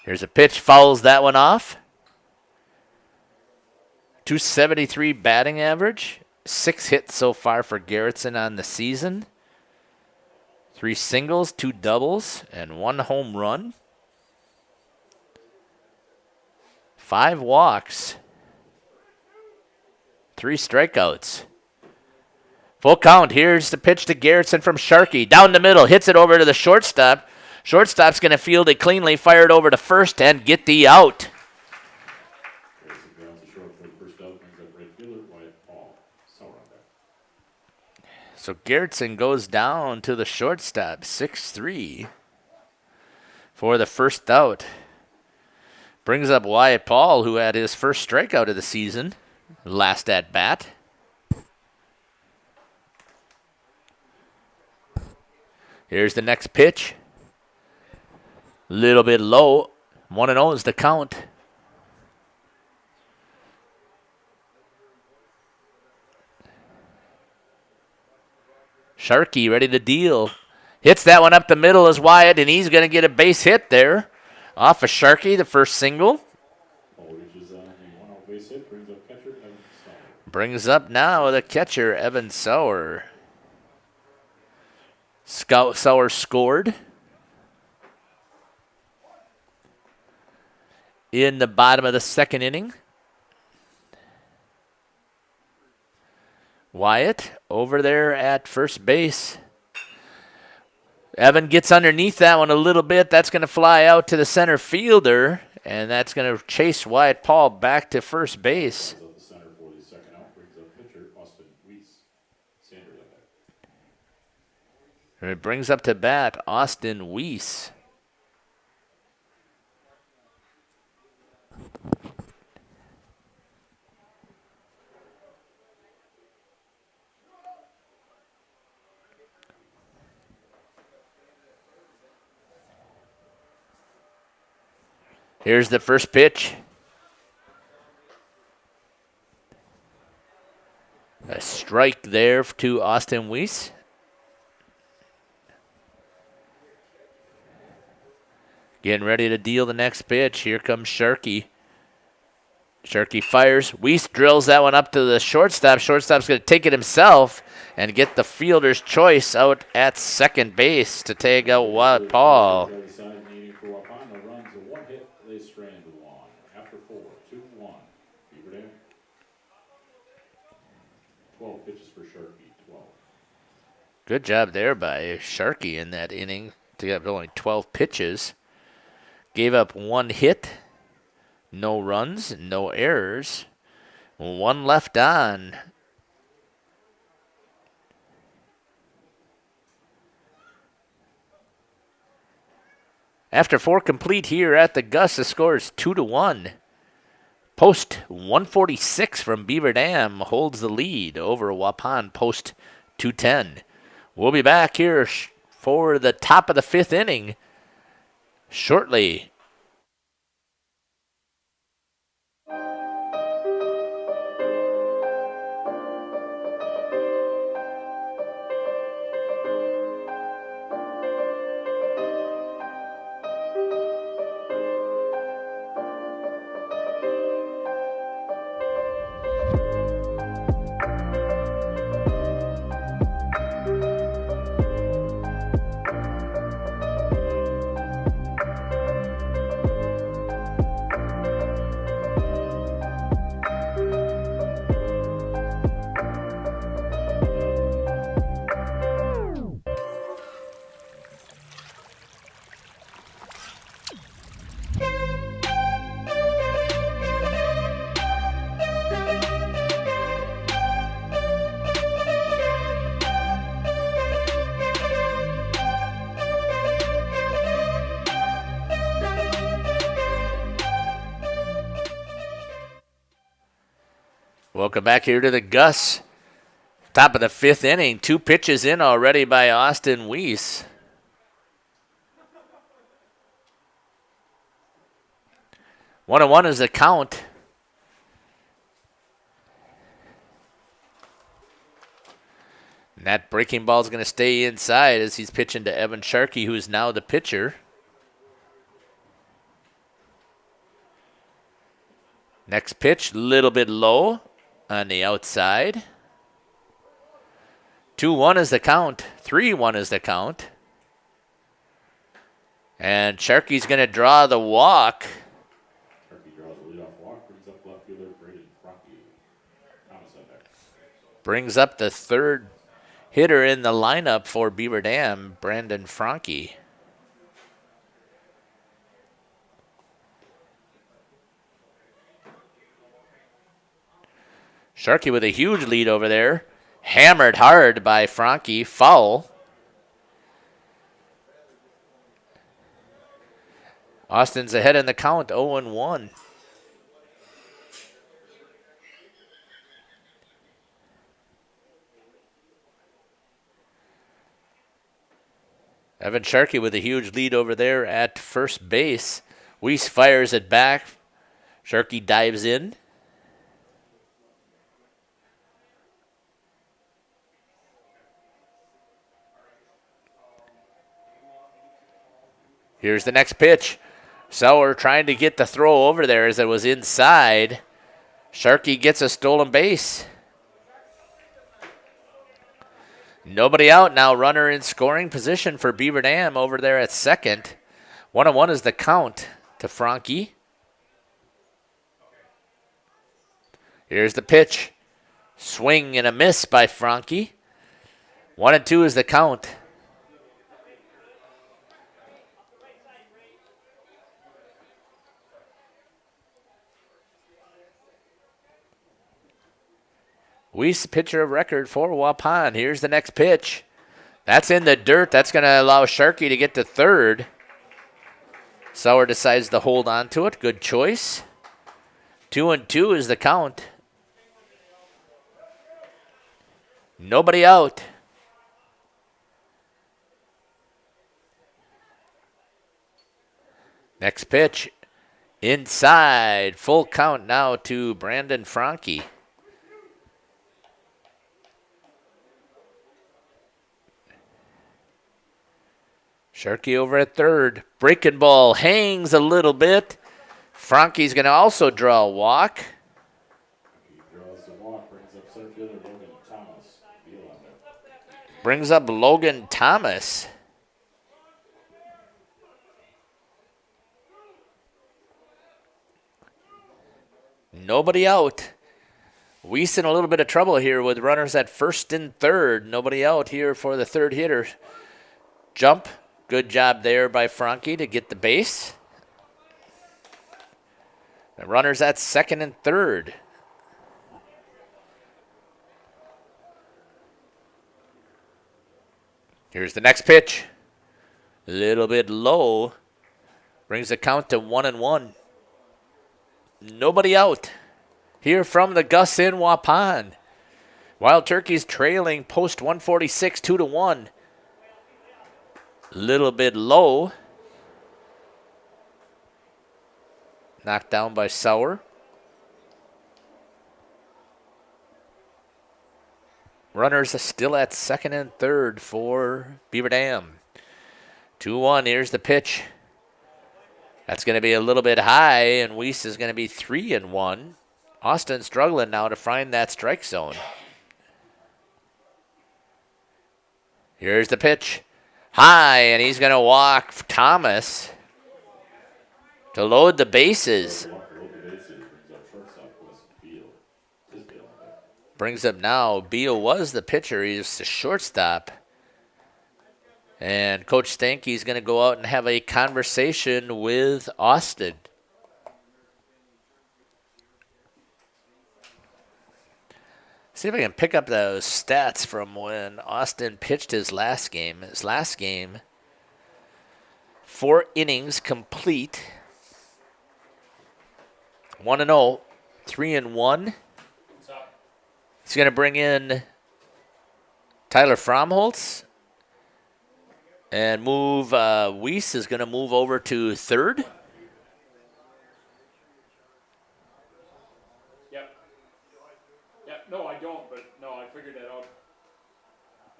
Here's a pitch, fouls that one off. 273 batting average. 6 hits so far for Garrettson on the season. 3 singles, 2 doubles, and 1 home run. 5 walks. 3 strikeouts. Full count. Here's the pitch to Garrettson from Sharkey. Down the middle. Hits it over to the shortstop. Shortstop's going to field it cleanly. Fire it over to first and get the out. So Garrettson goes down to the shortstop. 6-3 for the first out. Brings up Wyatt Paul, who had his first strikeout of the season. Last at bat. Here's the next pitch. Little bit low. 1-0 is the count. Sharkey ready to deal. Hits that one up the middle as Wyatt, and he's going to get a base hit there. Off of Sharkey, the first single. Brings up now the catcher, Evan Sauer. Sauer scored in the bottom of the second inning. Wyatt over there at first base. Evan gets underneath that one a little bit. That's going to fly out to the center fielder, and that's going to chase Wyatt Paul back to first base. And it brings up to bat Austin Weiss. Here's the first pitch. A strike there to Austin Weiss. Getting ready to deal the next pitch. Here comes Sharkey. Sharkey fires. Weiss drills that one up to the shortstop. Shortstop's going to take it himself and get the fielder's choice out at second base to take out Wyatt Paul. 12 pitches for Sharkey, 12. Good job there by Sharkey in that inning to get only 12 pitches. Gave up 1 hit, no runs, no errors. 1 left on. After 4 complete here at the Gus, the score is 2-1. Post 146 from Beaver Dam holds the lead over Waupun Post 210. We'll be back here for the top of the 5th inning shortly. Welcome back here to the Gus. Top of the 5th inning. 2 pitches in already by Austin Weiss. 1-1 is the count. And that breaking ball is going to stay inside as he's pitching to Evan Sharkey, who is now the pitcher. Next pitch, a little bit low on the outside. 2-1 is the count. 3-1 is the count. And Sharkey's going to draw the walk. Sharkey draws a leadoff walk, brings up left fielder Braden Frankie. Thomas up there. Brings up the 3rd hitter in the lineup for Beaver Dam, Brandon Frankie. Sharkey with a huge lead over there. Hammered hard by Frankie. Foul. Austin's ahead in the count, 0-1. Evan Sharkey with a huge lead over there at first base. Weiss fires it back. Sharkey dives in. Here's the next pitch. Sauer trying to get the throw over there as it was inside. Sharkey gets a stolen base. Nobody out now. Runner in scoring position for Beaver Dam over there at second. 1-1 is the count to Frankie. Here's the pitch. Swing and a miss by Frankie. 1-2 is the count. Weiss, pitcher of record for Waupun. Here's the next pitch. That's in the dirt. That's going to allow Sharkey to get to third. Sauer decides to hold on to it. Good choice. 2-2 is the count. Nobody out. Next pitch. Inside. Full count now to Brandon Frankie. Sharkey over at third. Breaking ball hangs a little bit. Frankie's going to also draw a walk. He draws the walk, brings up center fielder Logan Thomas. Deal on there. Brings up Logan Thomas. Nobody out. Weiss in a little bit of trouble here with runners at first and third. Nobody out here for the third hitter. Jump. Good job there by Frankie to get the base. The runners at second and third. Here's the next pitch. A little bit low. Brings the count to 1-1. Nobody out. Here from the Gus in Waupun. Wild Turkeys trailing post 146, 2-1. Little bit low. Knocked down by Sauer. Runners are still at second and third for Beaver Dam. 2-1. Here's the pitch. That's going to be a little bit high, and Weiss is going to be 3-1. Austin struggling now to find that strike zone. Here's the pitch. High, and he's going to walk Thomas to load the bases. Brings up now, Beal was the pitcher. He's the shortstop. And Coach Stanky's going to go out and have a conversation with Austin. See if I can pick up those stats from when Austin pitched his last game. His last game, 4 innings complete. 1-0, 3-1. He's going to bring in Tyler Fromholtz and move. Weiss is going to move over to third. Yep. Yep. No, I don't, but no, I figured that out.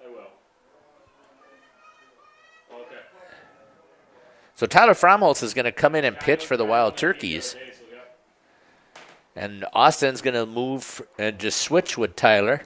I will. Okay. So Tyler Fromholtz is going to come in and pitch for the Wild Turkeys. Okay, so yep. And Austin's going to move and just switch with Tyler.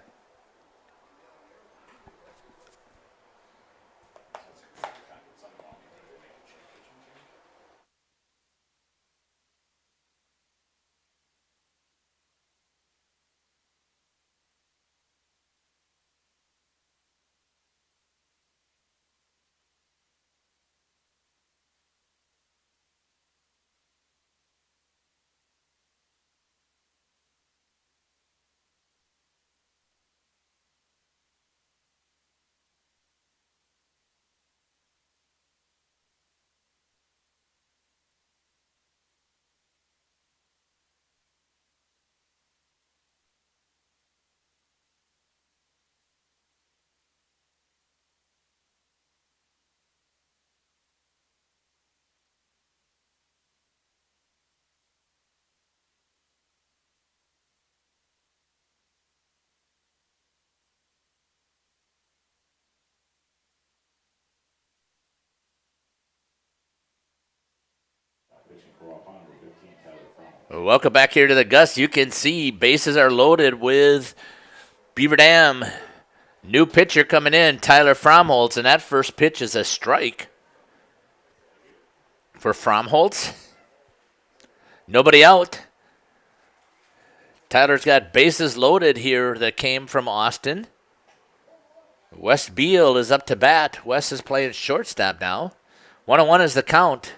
Pitching for Waupun, number 15, Tyler Fromholtz. Welcome back here to the Gus. You can see bases are loaded with Beaver Dam. New pitcher coming in, Tyler Fromholtz, and that first pitch is a strike for Fromholtz. Nobody out. Tyler's got bases loaded here that came from Austin. Wes Beal is up to bat. Wes is playing shortstop now. 1-1 is the count.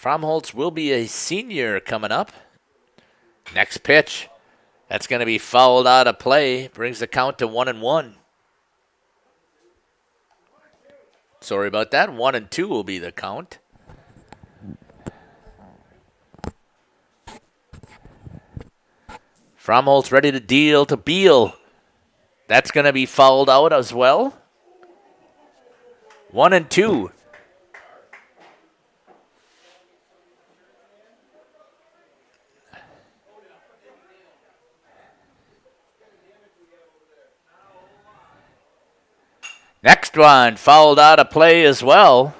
Fromholtz will be a senior coming up. Next pitch. That's going to be fouled out of play. Brings the count to 1-1. Sorry about that. 1-2 will be the count. Fromholtz ready to deal to Beal. That's going to be fouled out as well. 1-2. Next one, fouled out of play as well.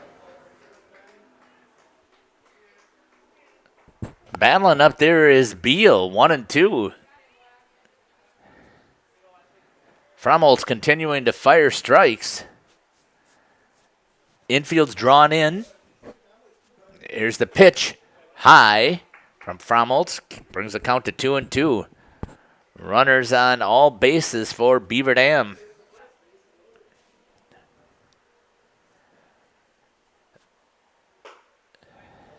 Battling up there is Beal, 1-2. Fromholtz continuing to fire strikes. Infield's drawn in. Here's the pitch. High from Fromholtz. Brings the count to 2-2. Runners on all bases for Beaver Dam.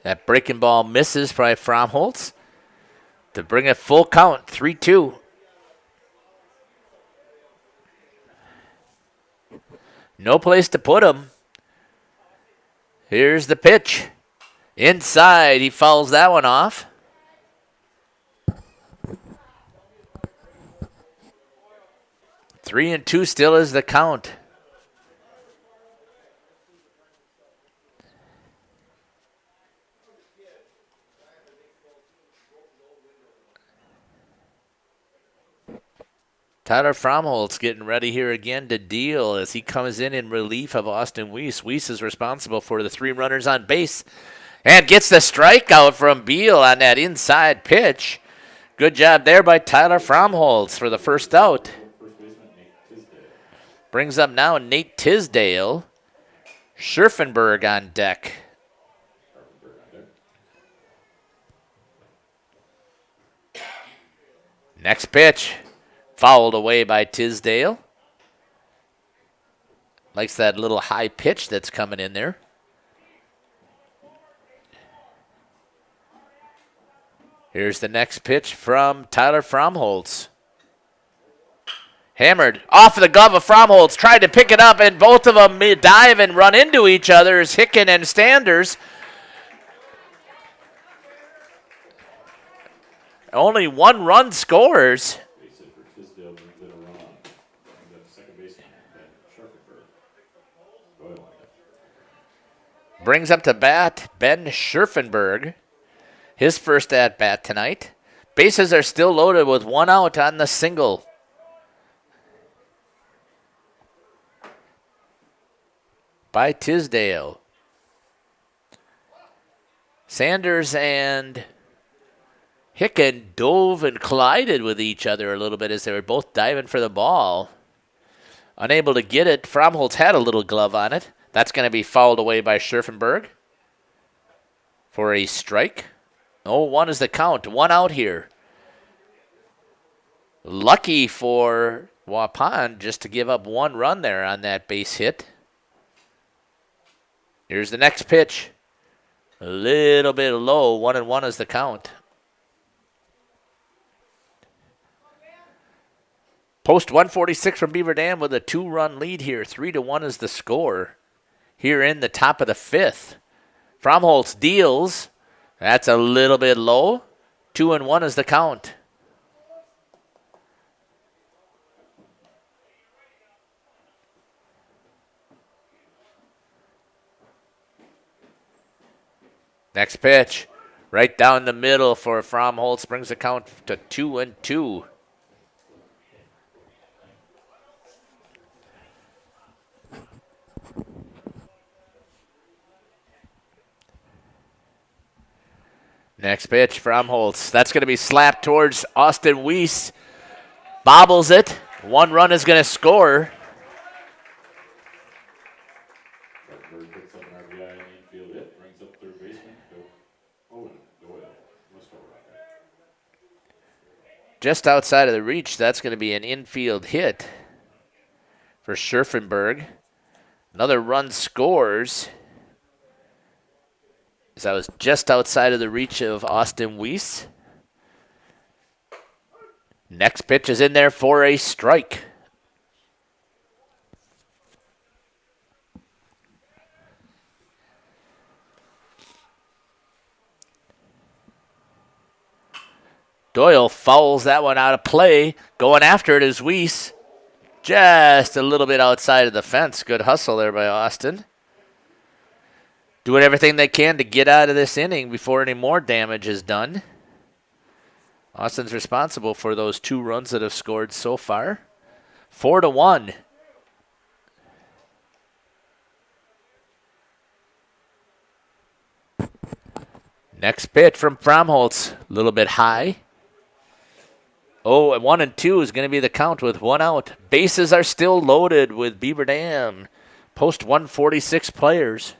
That breaking ball misses by Fromholtz to bring a full count, 3-2. No place to put him. Here's the pitch. Inside, he fouls that one off. 3-2 still is the count. Tyler Fromholtz getting ready here again to deal as he comes in relief of Austin Weiss. Weiss is responsible for the 3 runners on base and gets the strikeout from Beal on that inside pitch. Good job there by Tyler Fromholtz for the first out. First baseman, Nate Tisdale. Brings up now Nate Tisdale. Scherfenberg on deck. Next pitch. Fouled away by Tisdale. Likes that little high pitch that's coming in there. Here's the next pitch from Tyler Fromholtz. Hammered off of the glove of Fromholtz. Tried to pick it up, and both of them dive and run into each other as Hicken and Standers. Only 1 run scores. Base hit for Tisdale brings in a run. Brings up second baseman, Ben Sharpenberg. Doyle. Brings up to bat Ben Scherfenberg. His first at bat tonight. Bases are still loaded with 1 out on the single. By Tisdale. Sanders and Hicken dove and collided with each other a little bit as they were both diving for the ball. Unable to get it. Fromholtz had a little glove on it. That's going to be fouled away by Scherfenberg for a strike. 0-1 is the count. 1 out here. Lucky for Waupun just to give up 1 run there on that base hit. Here's the next pitch. A little bit low. 1-1 is the count. Post 146 from Beaver Dam with a 2-run lead here. 3-1 is the score here in the top of the 5th. Fromholtz deals. That's a little bit low. 2-1 is the count. Next pitch, right down the middle for Fromholtz, brings the count to 2-2. Next pitch, Fromholtz. That's going to be slapped towards Austin Weiss. Bobbles it. 1 run is going to score. Bird picks up an RBI in the infield hit. Brings up third baseman. Doyle. Just outside of the reach, that's going to be an infield hit for Scherfenberg. Another run scores. As that was just outside of the reach of Austin Weiss. Next pitch is in there for a strike. Doyle fouls that one out of play. Going after it is Weiss. Just a little bit outside of the fence. Good hustle there by Austin. Doing everything they can to get out of this inning before any more damage is done. Austin's responsible for those 2 runs that have scored so far. 4-1. Next pitch from Fromholtz. A little bit high. Oh, and 1-2 is going to be the count with 1 out. Bases are still loaded with Beaver Dam. Post 146 players.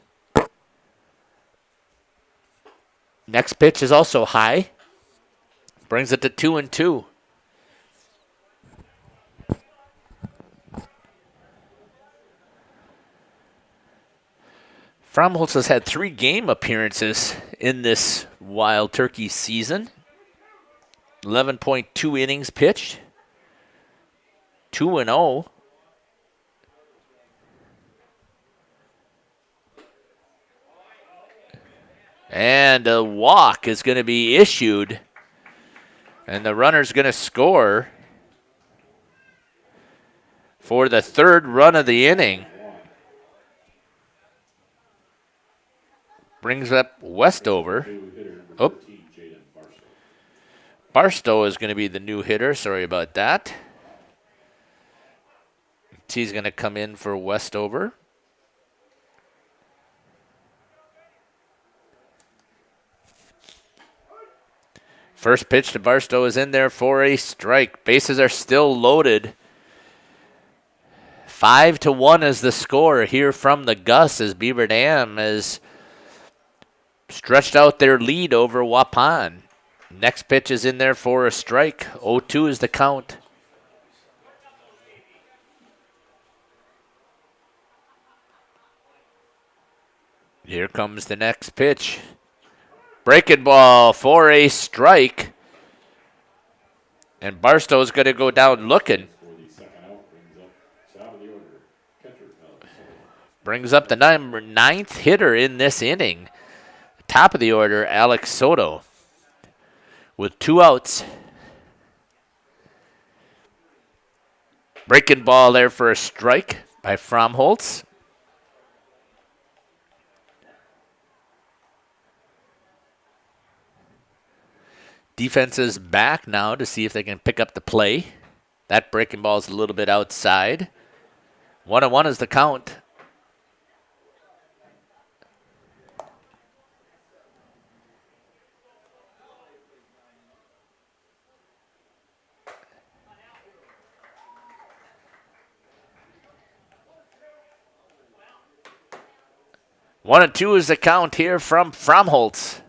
Next pitch is also high. Brings it to 2-2. Fromholtz has had 3 game appearances in this Wild Turkey season. 11.2 innings pitched. 2-0. And a walk is going to be issued. And the runner's going to score for the 3rd run of the inning. Brings up Westover. Oh. Barstow is going to be the new hitter. Sorry about that. He's going to come in for Westover. First pitch to Barstow is in there for a strike. Bases are still loaded. 5-1 is the score here from the Gus as Beaver Dam has stretched out their lead over Waupun. Next pitch is in there for a strike. 0-2 is the count. Here comes the next pitch. Breaking ball for a strike. And Barstow's going to go down looking. Brings up the number 9th hitter in this inning. Top of the order, Alex Soto. with 2 outs. Breaking ball there for a strike by Fromholtz. Defense is back now to see if they can pick up the play. That breaking ball is a little bit outside. 1-1 is the count. One and two is the count here from Fromholtz.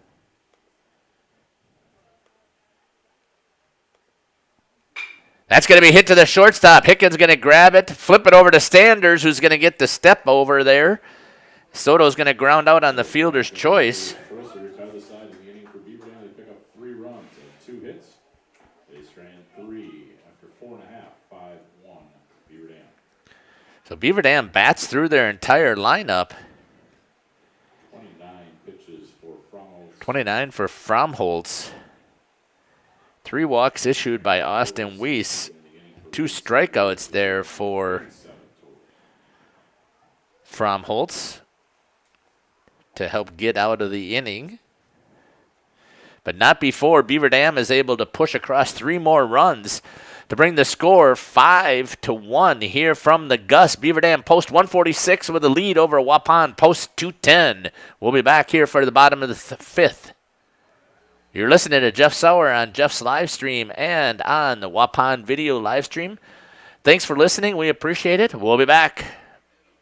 That's going to be hit to the shortstop. Hickens going to grab it, flip it over to Standers, who's going to get the step over there. Soto's going to ground out on the fielder's choice. They pick up 3 runs and 2 hits. They strand 3 after 4.5, 5-1, Beaver Dam. So Beaver Dam bats through their entire lineup. 29 pitches for Fromholtz. 29 for Fromholtz. 3 walks issued by Austin Weiss. 2 strikeouts there for Fromholtz to help get out of the inning. But not before Beaver Dam is able to push across 3 more runs to bring the score 5-1 here from the Gus. Beaver Dam post 146 with a lead over Waupun post 210. We'll be back here for the bottom of the 5th. You're listening to Jeff Sauer on Jeff's live stream and on the Waupun video live stream. Thanks for listening. We appreciate it. We'll be back.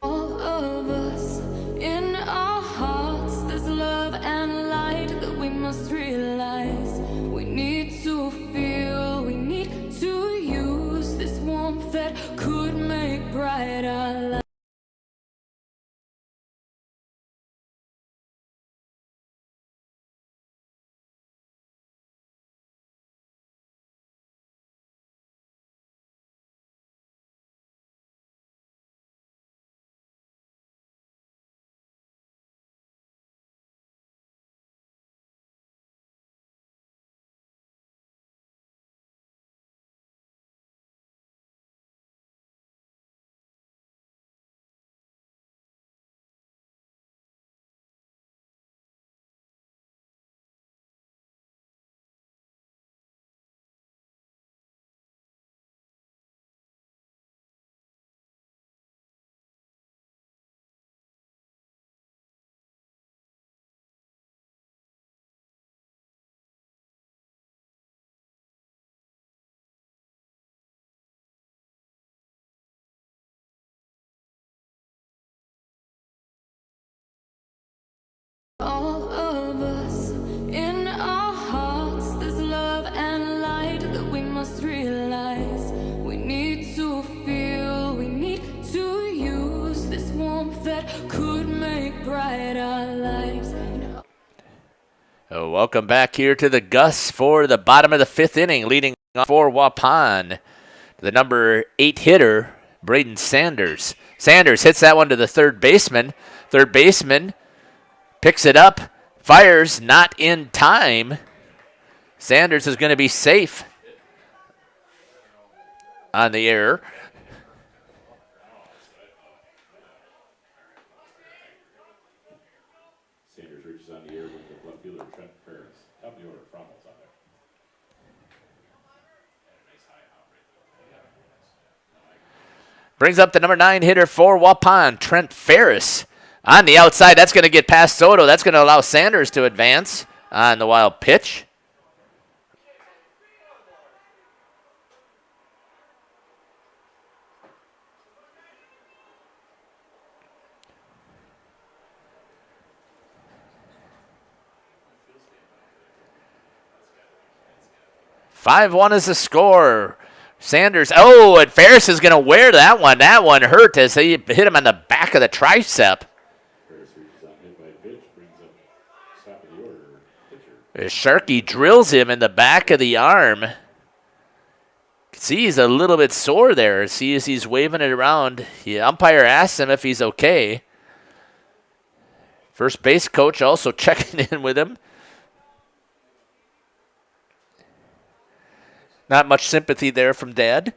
All of us, in our hearts, there's love and light that we must realize. We need to feel, we need to use this warmth that could make bright our lives. All of us, in our hearts, there's love and light that we must realize. We need to feel, we need to use this warmth that could make bright our lives. Welcome back here to the Gus for the bottom of the 5th inning, leading off for Waupun. The number 8 hitter, Braden Sanders. Sanders hits that one to the third baseman. Third baseman picks it up, fires, not in time. Sanders is going to be safe on the error. Sanders reaches on the air with the left fielder Trent Ferris. Top of the order, Fromholtz out there. Brings up the number 9 hitter for Waupun, Trent Ferris. On the outside, that's going to get past Soto. That's going to allow Sanders to advance on the wild pitch. "5-1 is the score. Sanders, and Ferris is going to wear that one. That one hurt as he hit him on the back of the tricep. Sharkey drills him in the back of the arm. See, he's a little bit sore there. See, as he's waving it around. The umpire asks him if he's okay. First base coach also checking in with him. Not much sympathy there from Dad.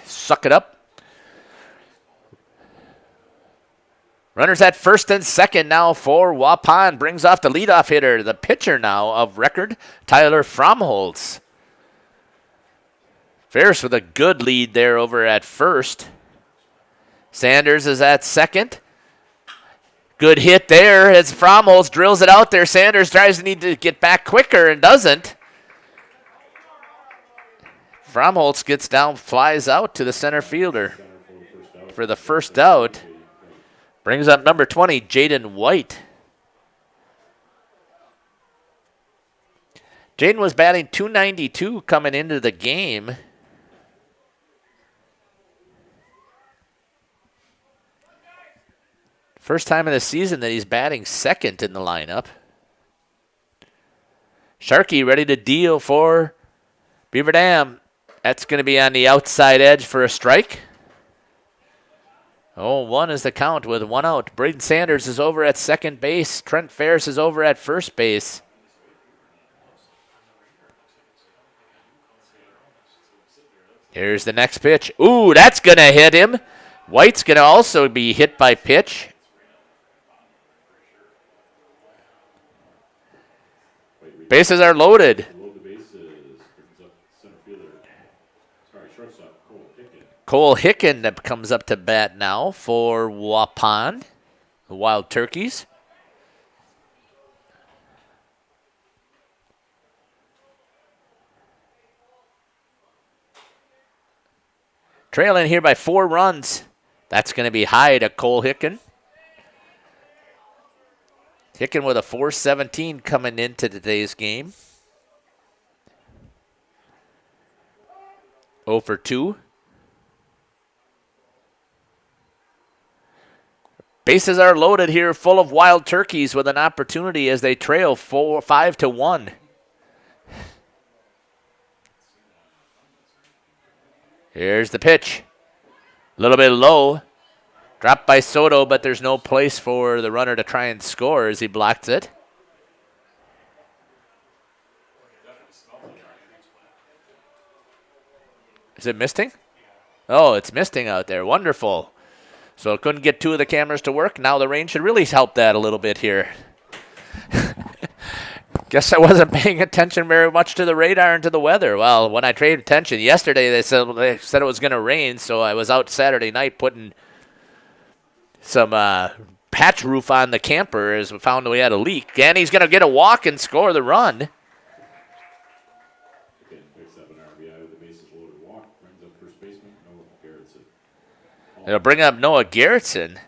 Suck it up. Runners at first and second now for Waupun. Brings off the leadoff hitter, the pitcher now of record, Tyler Fromholtz. Ferris with a good lead there over at first. Sanders is at second. Good hit there as Fromholtz drills it out there. Sanders tries to need to get back quicker and doesn't. Fromholtz gets down, flies out to the center fielder for the first out. Brings up number 20, Jaden White. Jaden was batting .292 coming into the game. First time in the season that he's batting second in the lineup. Sharkey ready to deal for Beaver Dam. That's going to be on the outside edge for a strike. 0-1 is the count with one out. Braden Sanders is over at second base. Trent Ferris is over at first base. Here's the next pitch. Ooh, that's going to hit him. White's going to also be hit by pitch. Bases are loaded. Cole Hicken that comes up to bat now for Waupun, the Wild Turkeys. Trailing here by 4 runs. That's going to be high to Cole Hicken. Hicken with a .417 coming into today's game. 0 for 2. Bases are loaded here, full of Wild Turkeys with an opportunity as they trail 5-1. Here's the pitch. A little bit low. Dropped by Soto, but there's no place for the runner to try and score as he blocks it. Is it misting? Oh, it's misting out there. Wonderful. So it couldn't get 2 of the cameras to work. Now the rain should really help that a little bit here. Guess I wasn't paying attention very much to the radar and to the weather. Well, when I paid attention yesterday, they said it was going to rain, so I was out Saturday night putting some patch roof on the camper as we found we had a leak. And he's going to get a walk and score the run. It'll bring up Noah Garrettson.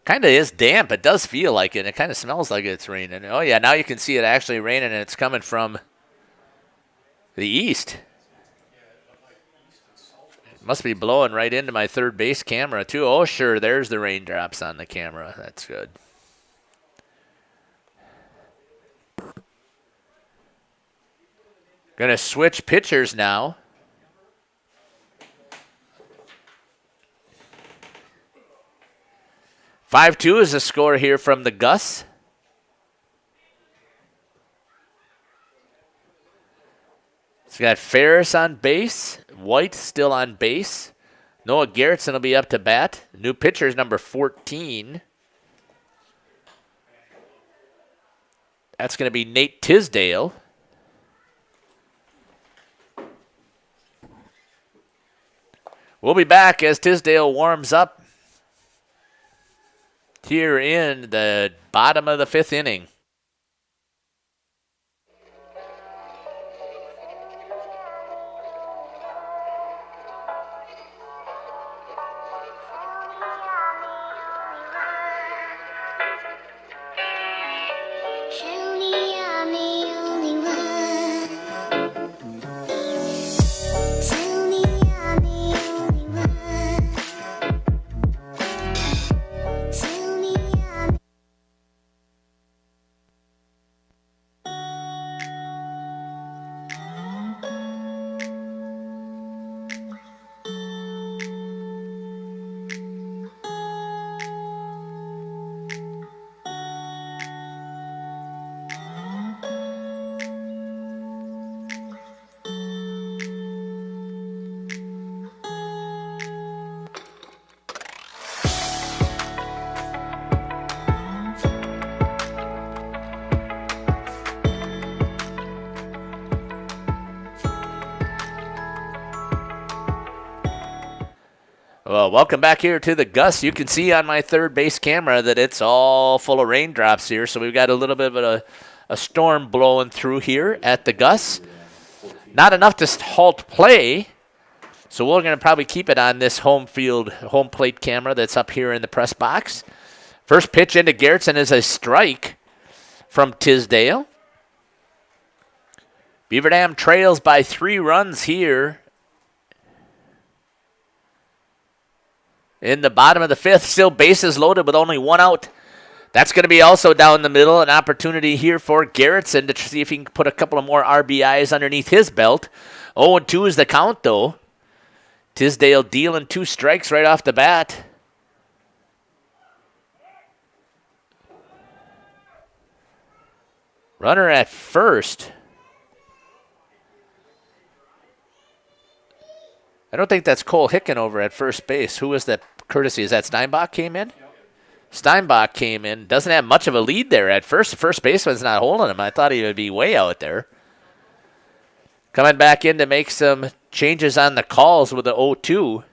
Kind of is damp. It does feel like it. It kind of smells like it's raining. Oh, yeah, now you can see it actually raining, and it's coming from the east. It must be blowing right into my third base camera, too. Oh, sure, there's the raindrops on the camera. That's good. Going to switch pitchers now. 5-2 is the score here from the Gus. It's got Ferris on base. White still on base. Noah Garrettson will be up to bat. New pitcher is number 14. That's going to be Nate Tisdale. We'll be back as Tisdale warms up here in the bottom of the 5th inning. Well, welcome back here to the Gus. You can see on my third base camera that it's all full of raindrops here, so we've got a little bit of a storm blowing through here at the Gus. Not enough to halt play, so we're going to probably keep it on this home plate camera that's up here in the press box. First pitch into Garrettson is a strike from Tisdale. Beaver Dam trails by 3 runs here in the bottom of the 5th. Still bases loaded with only 1 out. That's going to be also down the middle. An opportunity here for Garrettson to see if he can put a couple of more RBIs underneath his belt. 0-2 is the count, though. Tisdale dealing 2 strikes right off the bat. Runner at first. I don't think that's Cole Hicken over at first base. Who is that courtesy? Is that Steinbach came in? Steinbach came in. Doesn't have much of a lead there at first. The first baseman's not holding him. I thought he would be way out there. Coming back in to make some changes on the calls with the 0-2.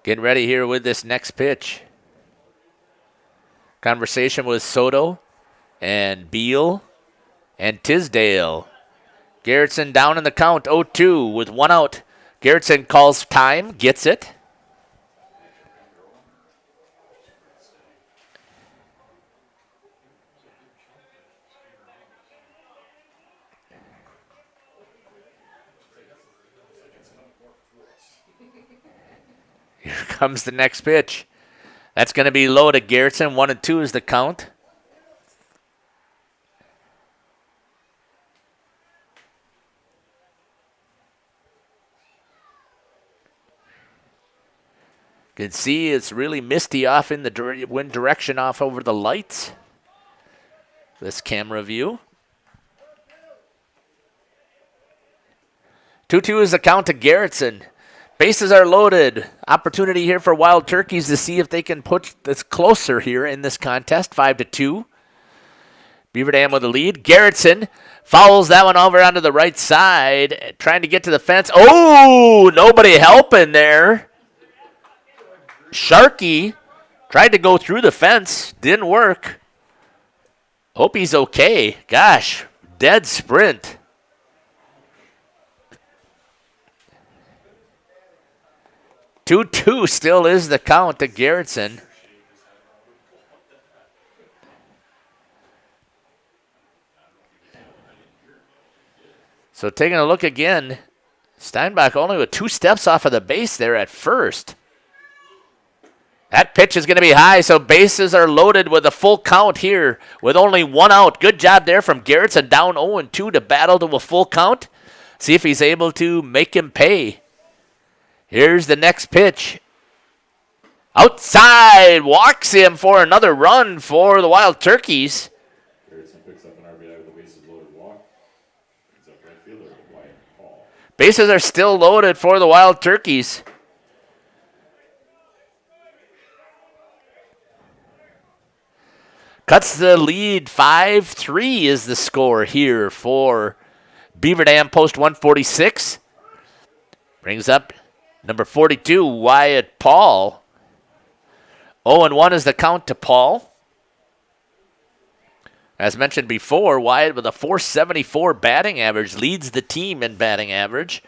Getting ready here with this next pitch. Conversation with Soto and Beal and Tisdale. Garrettson down in the count, 0-2 with 1 out. Garrettson calls time, gets it. Here comes the next pitch. That's going to be low to Garrettson. 1-2 is the count. You can see it's really misty off in the wind direction off over the lights. This camera view. 2-2 is the count to Garrettson. Bases are loaded. Opportunity here for Wild Turkeys to see if they can put this closer here in this contest. 5-2. Beaver Dam with the lead. Garrettson fouls that one over onto the right side, trying to get to the fence. Oh, nobody helping there. Sharkey tried to go through the fence. Didn't work. Hope he's okay. Gosh, dead sprint. 2-2 still is the count to Garrettson. So taking a look again, Steinbach only with 2 steps off of the base there at first. That pitch is going to be high, so bases are loaded with a full count here with only 1 out. Good job there from Garrettson, down 0-2 to battle to a full count. See if he's able to make him pay. Here's the next pitch. Outside, walks him for another run for the Wild Turkeys. Garrettson picks up an RBI with a bases loaded walk. Brings up right fielder Wyatt Paul. Bases are still loaded for the Wild Turkeys. Cuts the lead. 5-3 is the score here for Beaver Dam post 146. Brings up number 42, Wyatt Paul. 0-1 is the count to Paul. As mentioned before, Wyatt with a .474 batting average leads the team in batting average.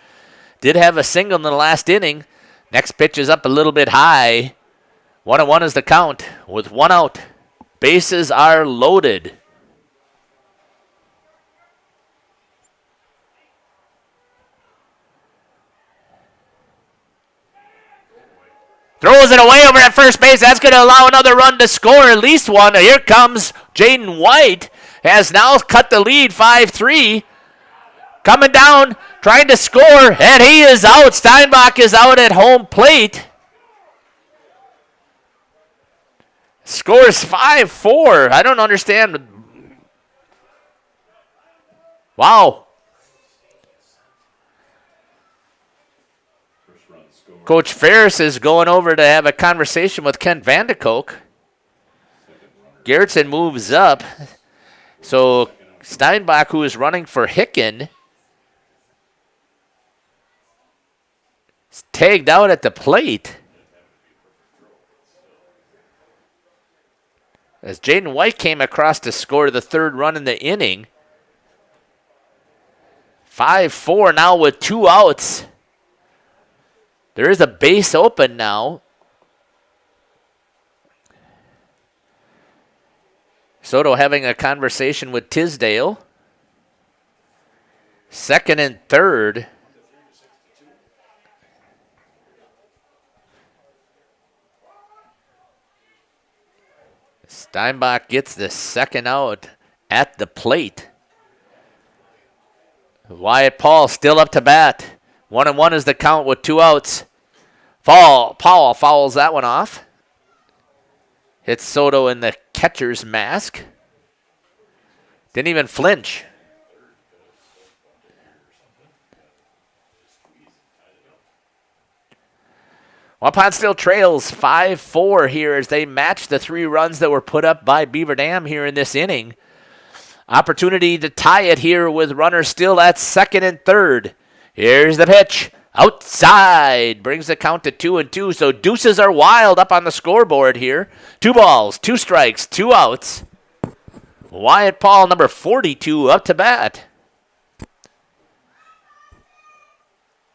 Did have a single in the last inning. Next pitch is up a little bit high. 1-1 is the count with 1 out. Bases are loaded. Throws it away over at first base. That's going to allow another run to score, at least one. Here comes Jaden White. Has now cut the lead, 5-3. Coming down, trying to score, and he is out. Steinbach is out at home plate. Scores 5-4. I don't understand. Wow. First run Coach Ferris is going over to have a conversation with Ken Vandekoek. Garrettson moves up. So Steinbach, who is running for Hicken, is tagged out at the plate. As Jaden White came across to score the third run in the inning. 5-4 now with 2 outs. There is a base open now. Soto having a conversation with Tisdale. Second and third. Steinbach gets the second out at the plate. Wyatt Paul still up to bat. 1-1 is the count with 2 outs. Paul fouls that one off. Hits Soto in the catcher's mask. Didn't even flinch. Waupun still trails 5-4 here as they match the 3 runs that were put up by Beaver Dam here in this inning. Opportunity to tie it here with runners still at second and third. Here's the pitch. Outside. Brings the count to 2-2. So deuces are wild up on the scoreboard here. 2 balls, 2 strikes, 2 outs. Wyatt Paul, number 42, up to bat.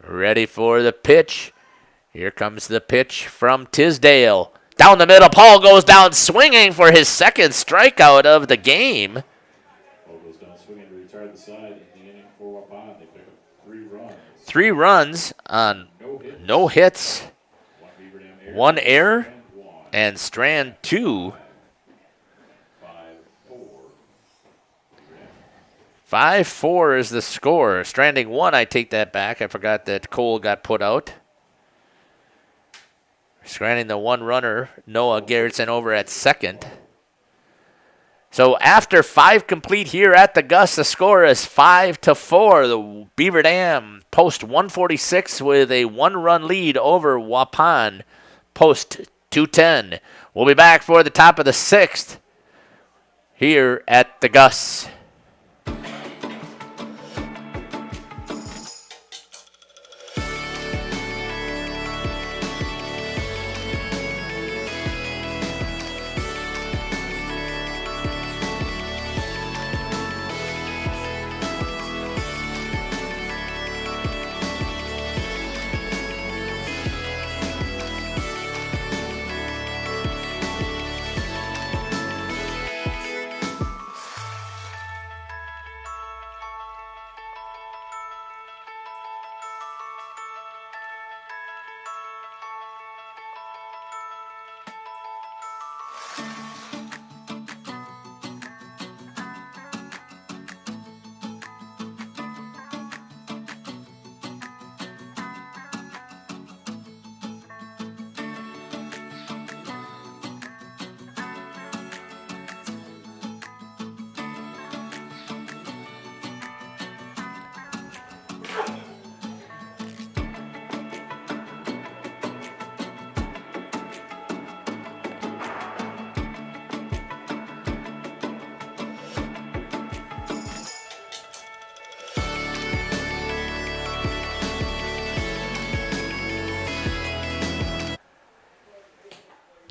Ready for the pitch. Here comes the pitch from Tisdale. Down the middle, Paul goes down swinging for his second strikeout of the game. Paul goes down swinging to retire the side in the inning for Waupun. They pick up 3 runs. 3 runs on no hits, 1 error, and strand 2. 5-4 is the score. Stranding 1, I take that back. I forgot that Cole got put out. Stranding the 1 runner, Noah Garrettson over at second. So after 5 complete here at the Gus, the score is 5-4. The Beaver Dam post 146 with a 1-run lead over Waupun post 210. We'll be back for the top of the 6th here at the Gus.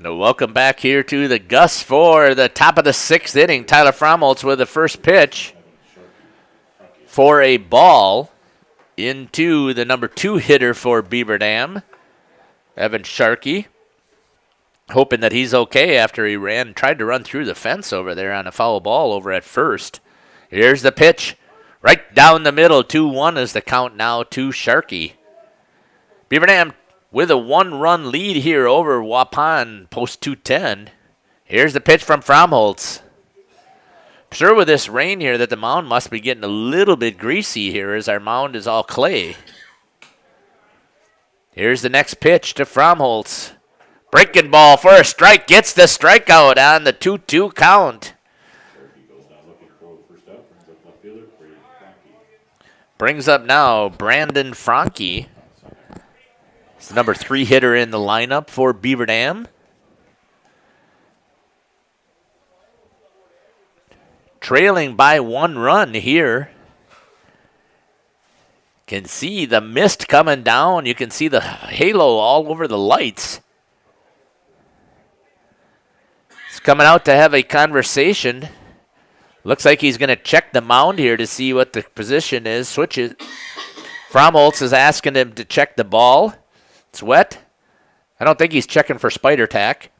Welcome back here to the Gus for the top of the 6th inning. Tyler Fromholtz with the first pitch for a ball into the number 2 hitter for Beaver Dam, Evan Sharkey. Hoping that he's okay after he tried to run through the fence over there on a foul ball over at first. Here's the pitch. Right down the middle, 2-1 is the count now to Sharkey. Beaver Dam with a 1-run lead here over Waupun post 210. Here's the pitch from Fromholtz. Sure with this rain here that the mound must be getting a little bit greasy here as our mound is all clay. Here's the next pitch to Fromholtz. Breaking ball for a strike. Gets the strikeout on the 2-2 count. Brings up now Brandon Franke. He's the number 3 hitter in the lineup for Beaver Dam. Trailing by 1 run here. Can see the mist coming down. You can see the halo all over the lights. He's coming out to have a conversation. Looks like he's going to check the mound here to see what the position is. Switches. Fromholtz is asking him to check the ball. It's wet. I don't think he's checking for spider tack.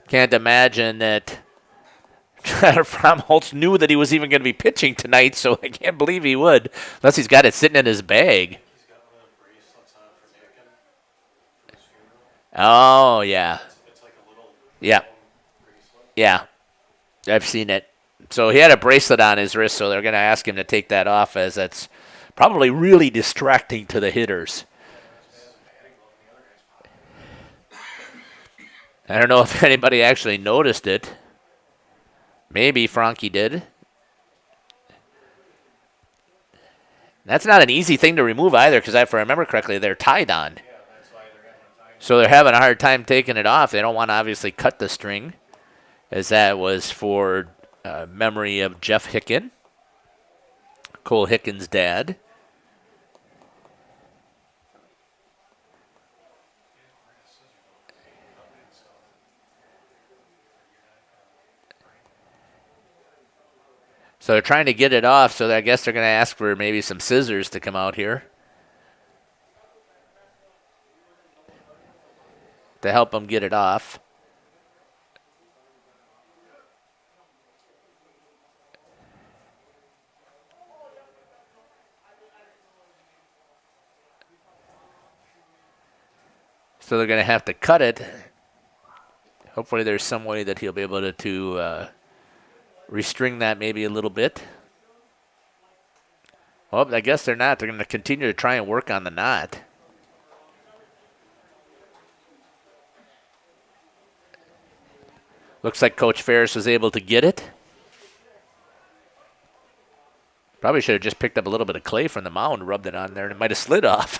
Can't imagine that Fromholtz knew that he was even going to be pitching tonight, so I can't believe he would, unless he's got it sitting in his bag. Oh, yeah. Yeah. Yeah. I've seen it. So he had a bracelet on his wrist, so they're going to ask him to take that off, as that's probably really distracting to the hitters. I don't know if anybody actually noticed it. Maybe Frankie did. That's not an easy thing to remove either, because if I remember correctly, they're tied on. So they're having a hard time taking it off. They don't want to obviously cut the string, as that was for memory of Jeff Hicken, Cole Hicken's dad. So they're trying to get it off, so I guess they're going to ask for maybe some scissors to come out here to help them get it off. So they're going to have to cut it. Hopefully there's some way that he'll be able to restring that maybe a little bit. Well, I guess they're not. They're going to continue to try and work on the knot. Looks like Coach Ferris was able to get it. Probably should have just picked up a little bit of clay from the mound, rubbed it on there, and it might have slid off.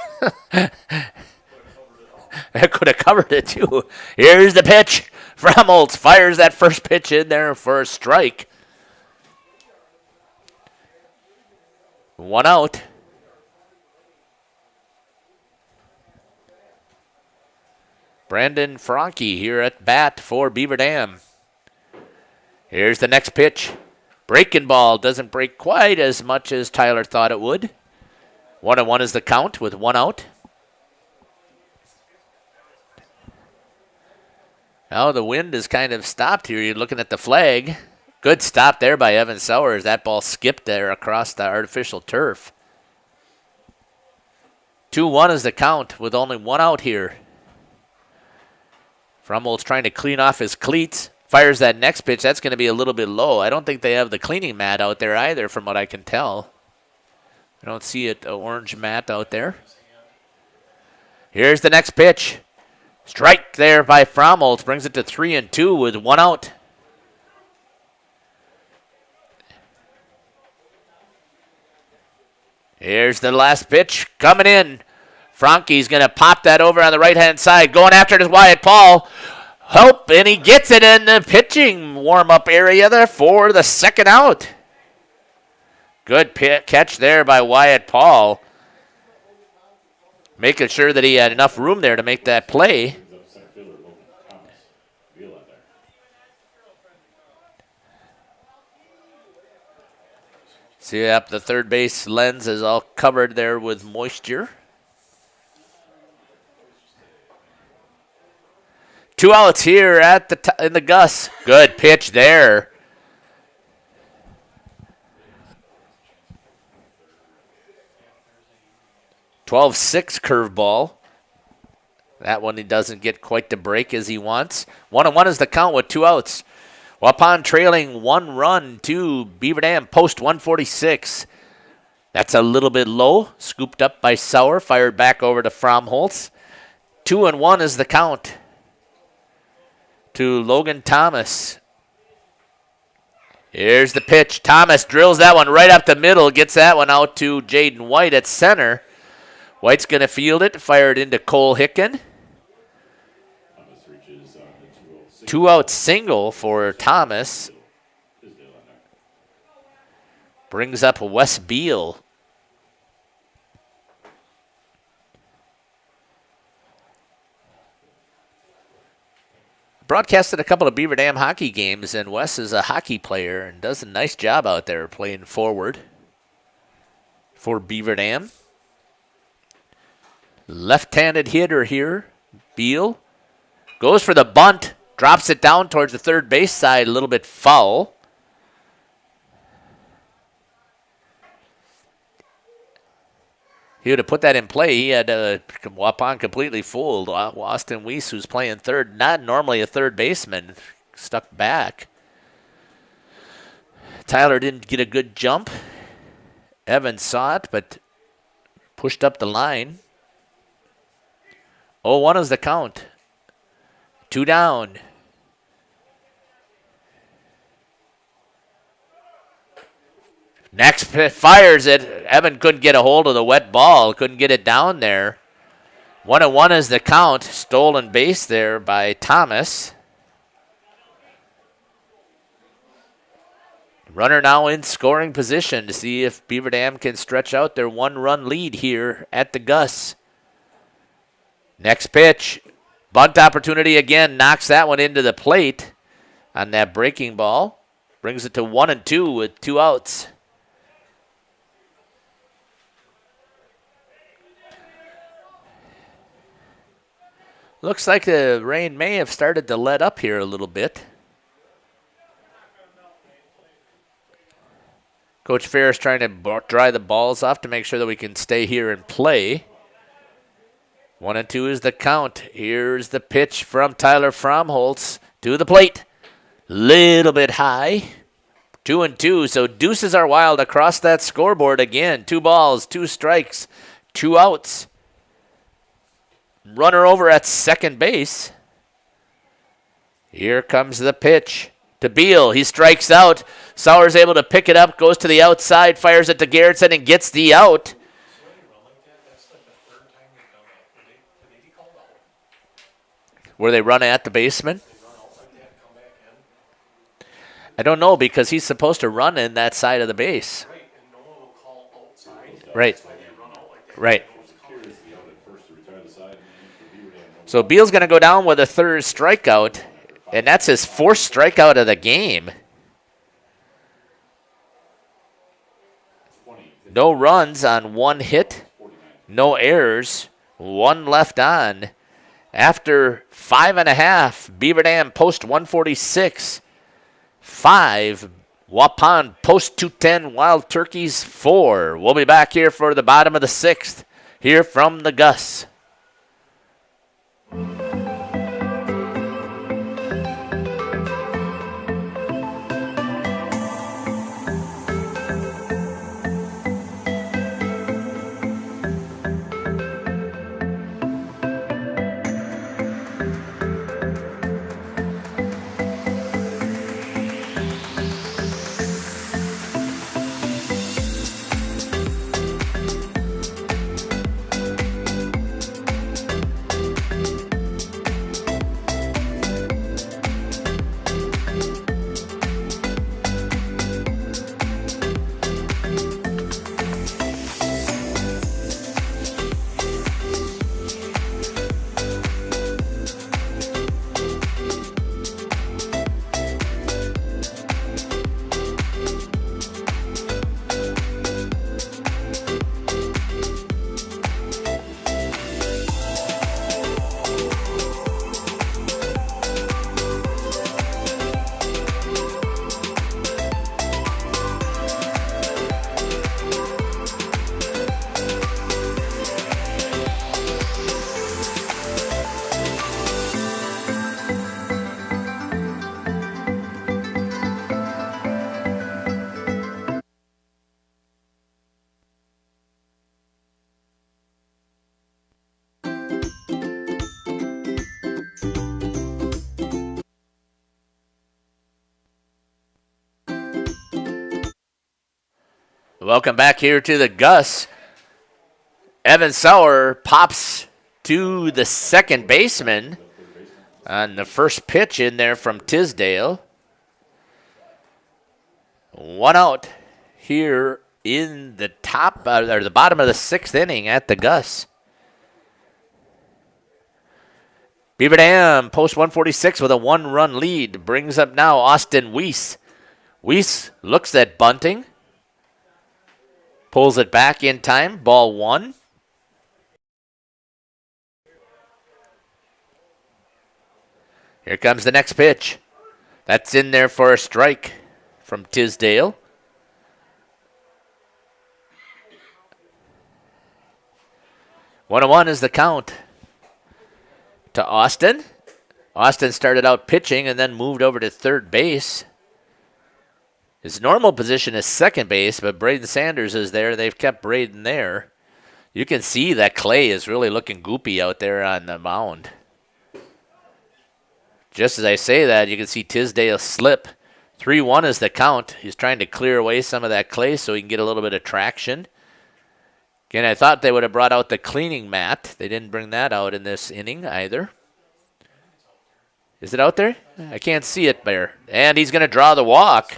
That could have covered it, too. Here's the pitch. Fromholtz fires that first pitch in there for a strike. 1 out. Brandon Franke here at bat for Beaver Dam. Here's the next pitch. Breaking ball doesn't break quite as much as Tyler thought it would. 1-1 is the count with 1 out. Now the wind is kind of stopped here. You're looking at the flag. Good stop there by Evan Sowers. That ball skipped there across the artificial turf. 2-1 is the count with only 1 out here. Fromholtz trying to clean off his cleats. Fires that next pitch. That's going to be a little bit low. I don't think they have the cleaning mat out there either, from what I can tell. I don't see it, an orange mat out there. Here's the next pitch. Strike there by Fromholtz. Brings it to 3-2 with 1 out. Here's the last pitch coming in. Franke's going to pop that over on the right-hand side. Going after it is Wyatt Paul. Help, and he gets it in the pitching warm-up area there for the 2nd out. Good catch there by Wyatt Paul. Making sure that he had enough room there to make that play. See, up the third base lens is all covered there with moisture. 2 outs here at in the Gus. Good pitch there. (12-6) curveball. That one he doesn't get quite the break as he wants. 1-1 is the count with 2 outs. Waupun trailing 1 run to Beaver Dam, post 146. That's a little bit low. Scooped up by Sauer, fired back over to Fromholtz. 2-1 is the count to Logan Thomas. Here's the pitch. Thomas drills that one right up the middle, gets that one out to Jaden White at center. White's going to field it, fire it into Cole Hicken. Thomas reaches the 2-0 Two-out single for Thomas. Brings up Wes Beal. Broadcasted a couple of Beaver Dam hockey games, and Wes is a hockey player and does a nice job out there playing forward for Beaver Dam. Left-handed hitter here. Beal goes for the bunt, drops it down towards the third base side, a little bit foul. He would have put that in play. He had Waupun completely fooled. Austin Weiss, who's playing third, not normally a third baseman, stuck back. Tyler didn't get a good jump. Evans saw it, but pushed up the line. 0-1 is the count. 2 down. Next fires it. Evan couldn't get a hold of the wet ball. Couldn't get it down there. 1-1 is the count. Stolen base there by Thomas. Runner now in scoring position to see if Beaver Dam can stretch out their 1-run lead here at the Gus. Next pitch. Bunt opportunity again. Knocks that one into the plate on that breaking ball. Brings it to 1-2 with 2 outs. Looks like the rain may have started to let up here a little bit. Coach Ferris trying to dry the balls off to make sure that we can stay here and play. 1-2 is the count. Here's the pitch from Tyler Fromholtz to the plate. Little bit high. 2-2, so deuces are wild across that scoreboard again. 2 balls, 2 strikes, 2 outs. Runner over at second base. Here comes the pitch to Beal. He strikes out. Sauer's able to pick it up, goes to the outside, fires it to Garrettson, and gets the out. Where they run at the baseman? I don't know, because he's supposed to run in that side of the base. Right. Right. So Beal's going to go down with a third strikeout, and that's his 4th strikeout of the game. No runs on 1 hit, no errors, 1 left on. After 5.5, Beaver Dam post 146, 5, Waupun post 210, Wild Turkeys 4. We'll be back here for the bottom of the 6th, here from the Gus. Welcome back here to the Gus. Evan Sauer pops to the second baseman on the first pitch in there from Tisdale. 1 out here in the top or the bottom of the 6th inning at the Gus. Beaver Dam post 146 with a 1-run lead. Brings up now Austin Weiss. Weiss looks at bunting. Pulls it back in time. Ball 1. Here comes the next pitch. That's in there for a strike from Tisdale. 1-1 is the count to Austin. Austin started out pitching and then moved over to third base. His normal position is second base, but Braden Sanders is there. They've kept Braden there. You can see that Clay is really looking goopy out there on the mound. Just as I say that, you can see Tisdale slip. 3-1 is the count. He's trying to clear away some of that clay so he can get a little bit of traction. Again, I thought they would have brought out the cleaning mat. They didn't bring that out in this inning either. Is it out there? I can't see it there. And he's going to draw the walk.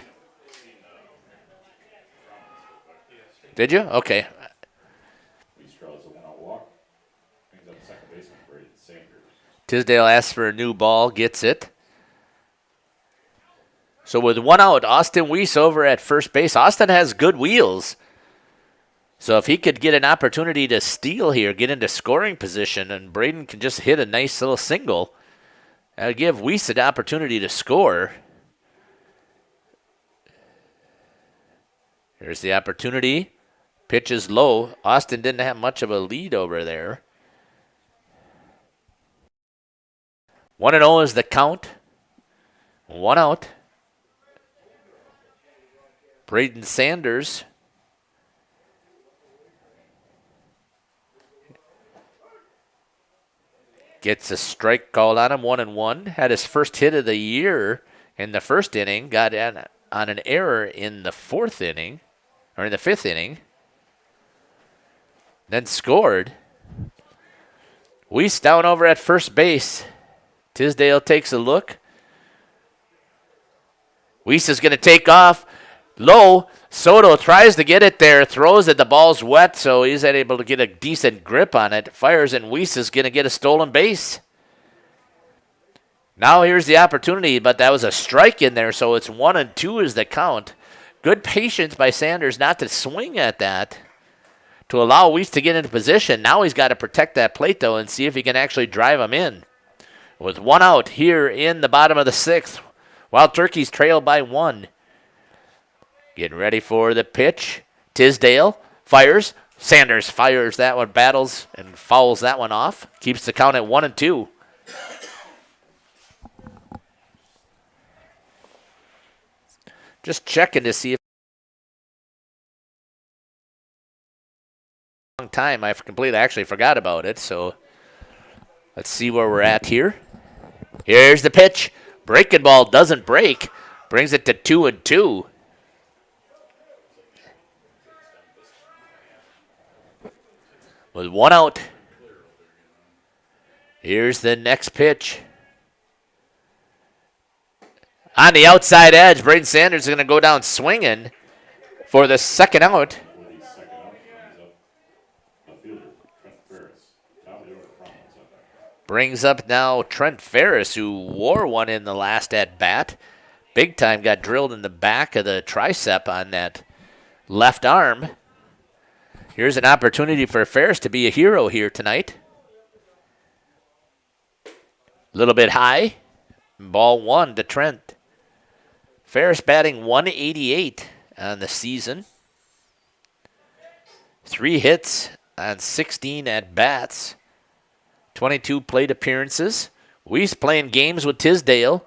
Did you? Okay. Tisdale asks for a new ball, gets it. So with 1 out, Austin Weiss over at first base. Austin has good wheels. So if he could get an opportunity to steal here, get into scoring position, and Braden can just hit a nice little single, that would give Weiss an opportunity to score. Here's the opportunity. Pitch is low. Austin didn't have much of a lead over there. 1-0 is the count. 1 out. Braden Sanders gets a strike called on him. 1-1. Had his first hit of the year in the first inning. Got on an error in the 4th inning, or in the 5th inning. Then scored. Weiss down over at first base. Tisdale takes a look. Weiss is going to take off low. Soto tries to get it there, throws it. The ball's wet, so he's able to get a decent grip on it. Fires, and Weiss is going to get a stolen base. Now here's the opportunity, but that was a strike in there, so it's 1-2 is the count. Good patience by Sanders not to swing at that, to allow Weiss to get into position. Now he's got to protect that plate, though, and see if he can actually drive him in. With 1 out here in the bottom of the 6th, Wild Turkeys trail by 1. Getting ready for the pitch. Tisdale fires. Sanders fires that one, battles, and fouls that one off. Keeps the count at 1-2. Just checking to see if long time. I completely actually forgot about it, so let's see where we're at here. Here's the pitch. Breaking ball doesn't break. Brings it to 2-2. With 1 out. Here's the next pitch. On the outside edge, Braden Sanders is going to go down swinging for the second out. Brings up now Trent Ferris, who wore one in the last at-bat. Big time, got drilled in the back of the tricep on that left arm. Here's an opportunity for Ferris to be a hero here tonight. A little bit high. Ball 1 to Trent. Ferris batting 188 on the season. 3 hits on 16 at-bats. 22 plate appearances. Weiss playing games with Tisdale.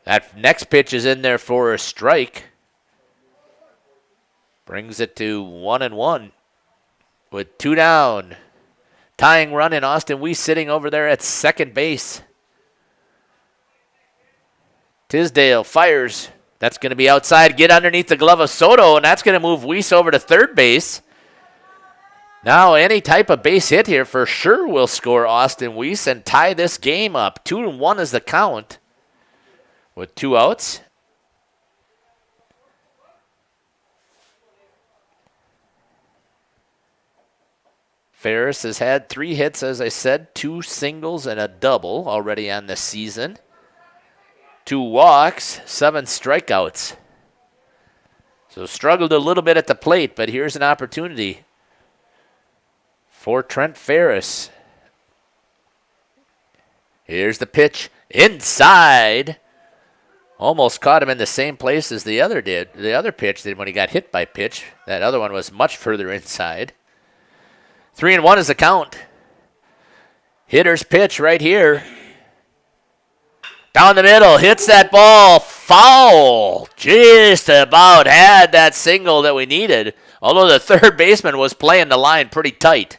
That next pitch is in there for a strike. Brings it to 1-1 with 2 down. Tying run in Austin Weiss sitting over there at second base. Tisdale fires. That's going to be outside, get underneath the glove of Soto, and that's going to move Weiss over to third base. Now, any type of base hit here for sure will score Austin Weiss and tie this game up. 2-1 is the count with 2 outs. Ferris has had 3 hits, as I said, 2 singles and a double already on the season. 2 walks, 7 strikeouts. So struggled a little bit at the plate, but here's an opportunity for Trent Ferris. Here's the pitch inside. Almost caught him in the same place as the other did. The other pitch did when he got hit by pitch. That other one was much further inside. 3-1 is the count. Hitter's pitch right here. Down the middle, hits that ball, foul. Just about had that single that we needed, although the third baseman was playing the line pretty tight.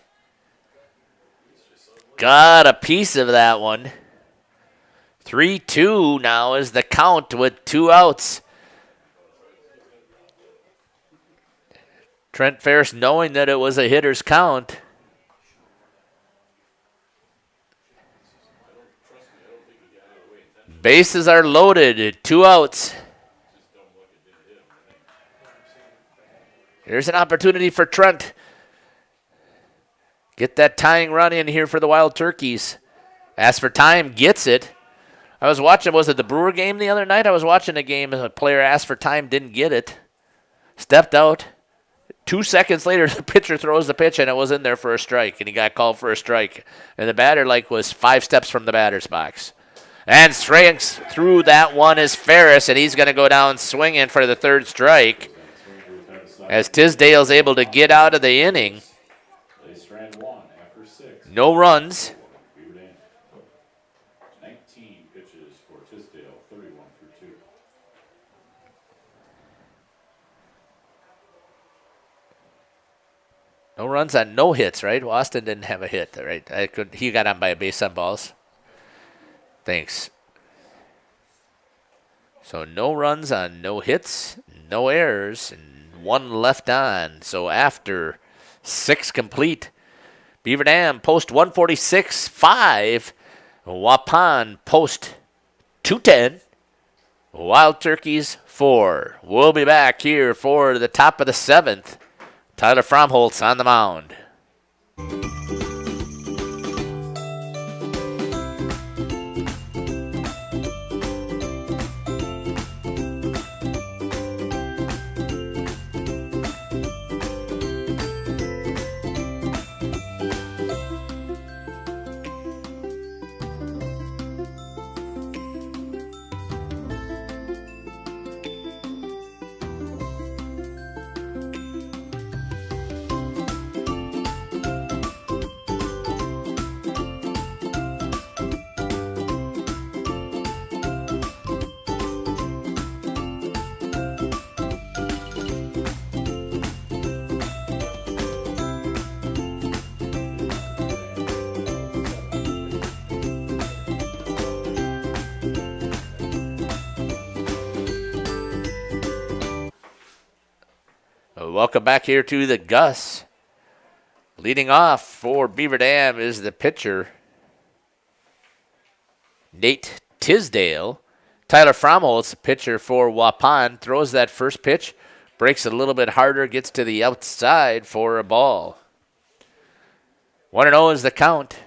Got a piece of that one. 3-2 now is the count with 2 outs. Trent Ferris, knowing that it was a hitter's count, bases are loaded, 2 outs. Here's an opportunity for Trent. Get that tying run in here for the Wild Turkeys. As for time, gets it. I was watching, was it the Brewer game the other night? I was watching a game, and a player asked for time, didn't get it. Stepped out. 2 seconds later, the pitcher throws the pitch, and it was in there for a strike, and he got called for a strike. And the batter, was 5 steps from the batter's box. And strikes through that one is Ferris, and he's going to go down swinging for the 3rd strike. As Tisdale's able to get out of the inning. No runs. 19 pitches for Tisdale, 31 through 2. No runs on no hits, right? Well, Austin didn't have a hit, right? He got on by a base on balls. Thanks. So no runs on no hits, no errors, and 1 left on. So after 6 complete, Beaver Dam post 146.5. Waupun post 210. Wild Turkeys 4. We'll be back here for the top of the 7th. Tyler Fromholtz on the mound. Welcome back here to the Gus. Leading off for Beaver Dam is the pitcher, Nate Tisdale. Tyler Fromholtz, pitcher for Waupun, throws that first pitch, breaks it a little bit harder, gets to the outside for a ball. 1-0 is the count.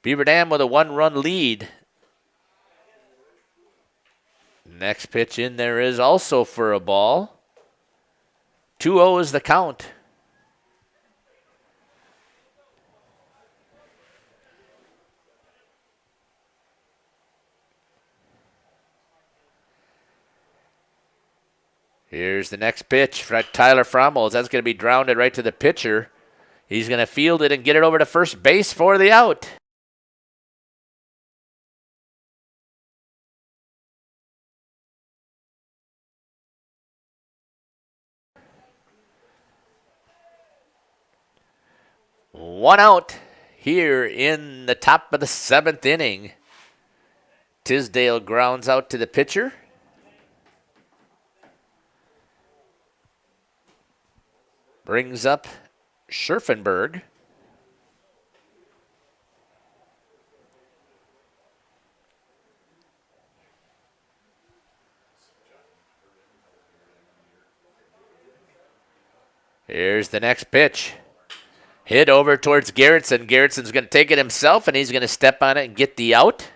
Beaver Dam with a 1-run lead. Next pitch in there is also for a ball. 2-0 is the count. Here's the next pitch for Tyler Fromholtz. That's going to be grounded right to the pitcher. He's going to field it and get it over to first base for the out. One out here in the top of the 7th inning. Tisdale grounds out to the pitcher. Brings up Scherfenberg. Here's the next pitch. Hit over towards Garrettson. Garrettson's going to take it himself, and he's going to step on it and get the out.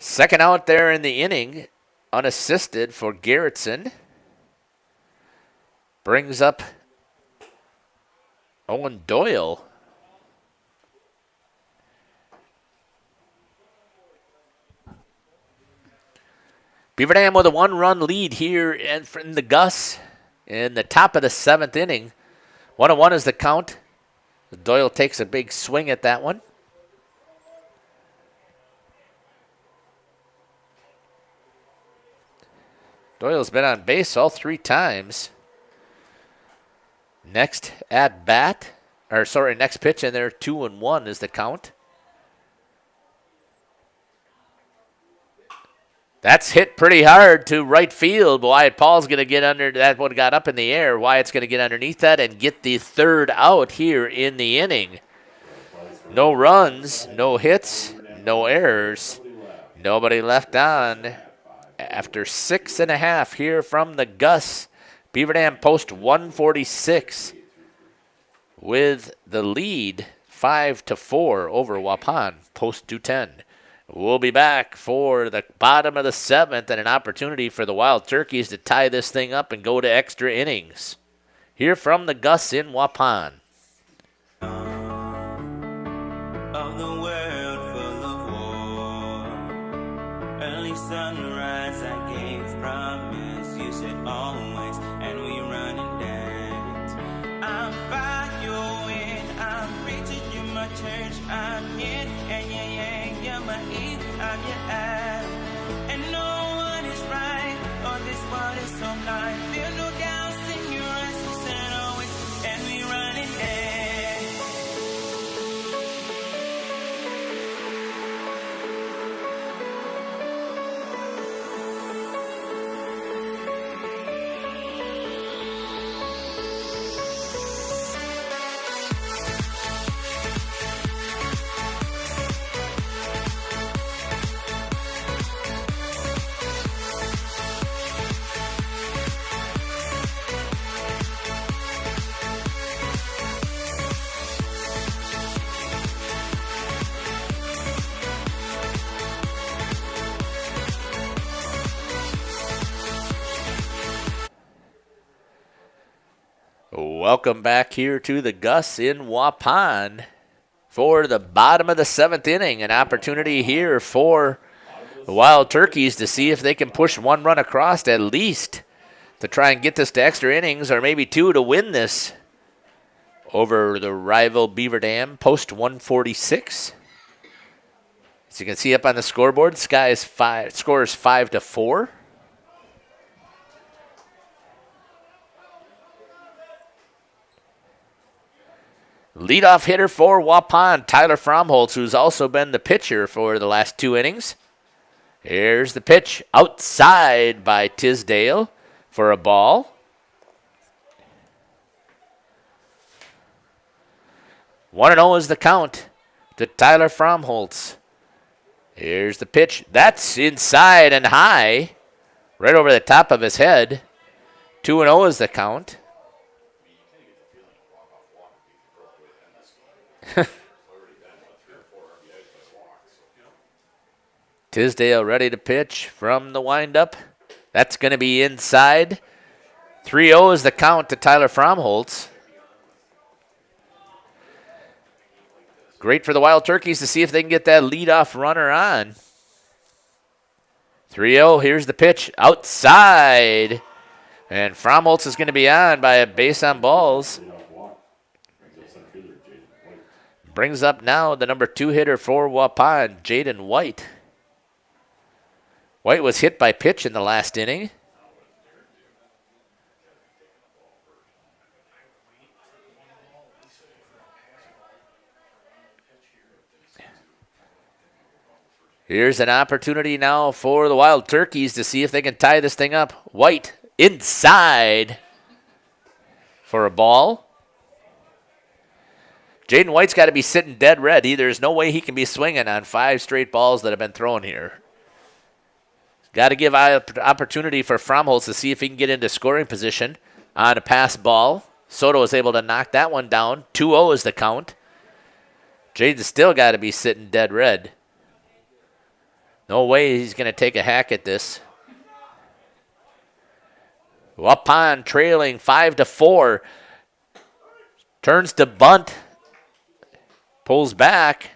Second out there in the inning, unassisted for Garrettson. Brings up Owen Doyle. Beaver Dam with a 1-run lead here in the Gus in the top of the 7th inning. 1-1 is the count. Doyle takes a big swing at that one. Doyle's been on base all 3 times. Next at bat, next pitch, and there 2-1 is the count. That's hit pretty hard to right field. Wyatt Paul's going to get under that one, got up in the air. Wyatt's going to get underneath that and get the 3rd out here in the inning. No runs, no hits, no errors. Nobody left on after 6.5 here from the Gus. Beaver Dam post 146 with the lead 5-4 over Waupun post 210. We'll be back for the bottom of the 7th and an opportunity for the Wild Turkeys to tie this thing up and go to extra innings. Here from the Gus in Waupun. Of the world full of war, early sunrise I gave promise, you said always, and we run and dance. I'm following, I'm preaching, you my church, I'm in, and you're my eve, I'm your eye. And no one is right, or this world is so blind. Feel no doubts in your eyes, you said always, and we run and dance. Welcome back here to the Gus in Waupun for the bottom of the 7th inning. An opportunity here for the Wild Turkeys to see if they can push 1 run across at least to try and get this to extra innings, or maybe 2 to win this over the rival Beaver Dam post 146. As you can see up on the scoreboard, score is 5-4. Leadoff hitter for Waupun, Tyler Fromholtz, who's also been the pitcher for the last 2 innings. Here's the pitch outside by Tisdale for a ball. 1-0 is the count to Tyler Fromholtz. Here's the pitch. That's inside and high, right over the top of his head. 2-0 is the count. Tisdale ready to pitch from the windup. That's going to be inside. 3-0 is the count to Tyler Fromholtz. Great for the Wild Turkeys to see if they can get that leadoff runner on. 3-0, here's the pitch outside. And Fromholtz is going to be on by a base on balls. Brings up now the number 2 hitter for Waupun, Jaden White. White was hit by pitch in the last inning. Here's an opportunity now for the Wild Turkeys to see if they can tie this thing up. White inside for a ball. Jaden White's got to be sitting dead red. There's no way he can be swinging on 5 straight balls that have been thrown here. Got to give opportunity for Fromholz to see if he can get into scoring position on a pass ball. Soto was able to knock that one down. 2-0 is the count. Jaden's still got to be sitting dead red. No way he's going to take a hack at this. Waupun trailing 5-4. Turns to bunt. Pulls back.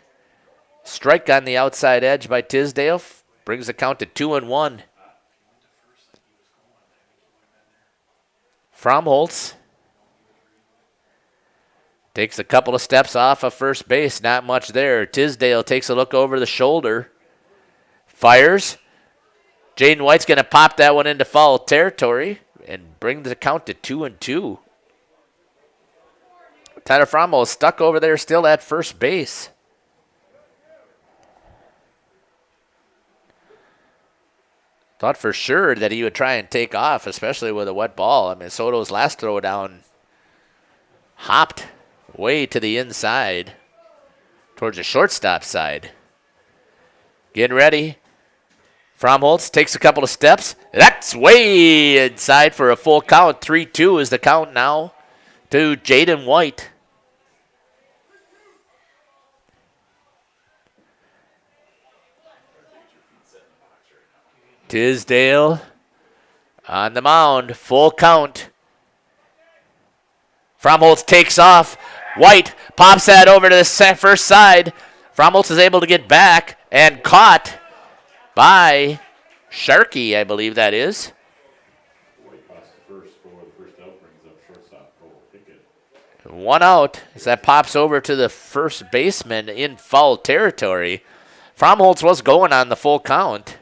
Strike on the outside edge by Tisdale. Brings the count to 2-1. Fromholz takes a couple of steps off of first base. Not much there. Tisdale takes a look over the shoulder. Fires. Jaden White's going to pop that one into foul territory and bring the count to 2-2. Tyler Fromholz stuck over there still at first base. Thought for sure that he would try and take off, especially with a wet ball. I mean, Soto's last throw down hopped way to the inside towards the shortstop side. Getting ready. Fromholz takes a couple of steps. That's way inside for a full count. 3-2 is the count now to Jaden White. Tisdale on the mound. Full count. Fromholz takes off. White pops that over to the first side. Fromholz is able to get back and caught by Sharkey, I believe that is. One out as that pops over to the first baseman in foul territory. Fromholz was going on the full count.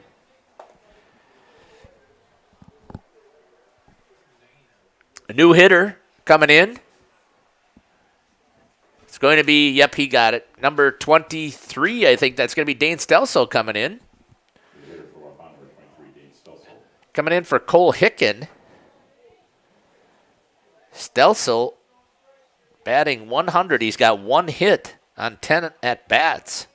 A new hitter coming in. It's going to be, yep, he got it. Number 23, I think that's going to be Dane Stelso coming in. Coming in for Cole Hicken. Stelso batting 100. He's got 1 hit on 10 at-bats.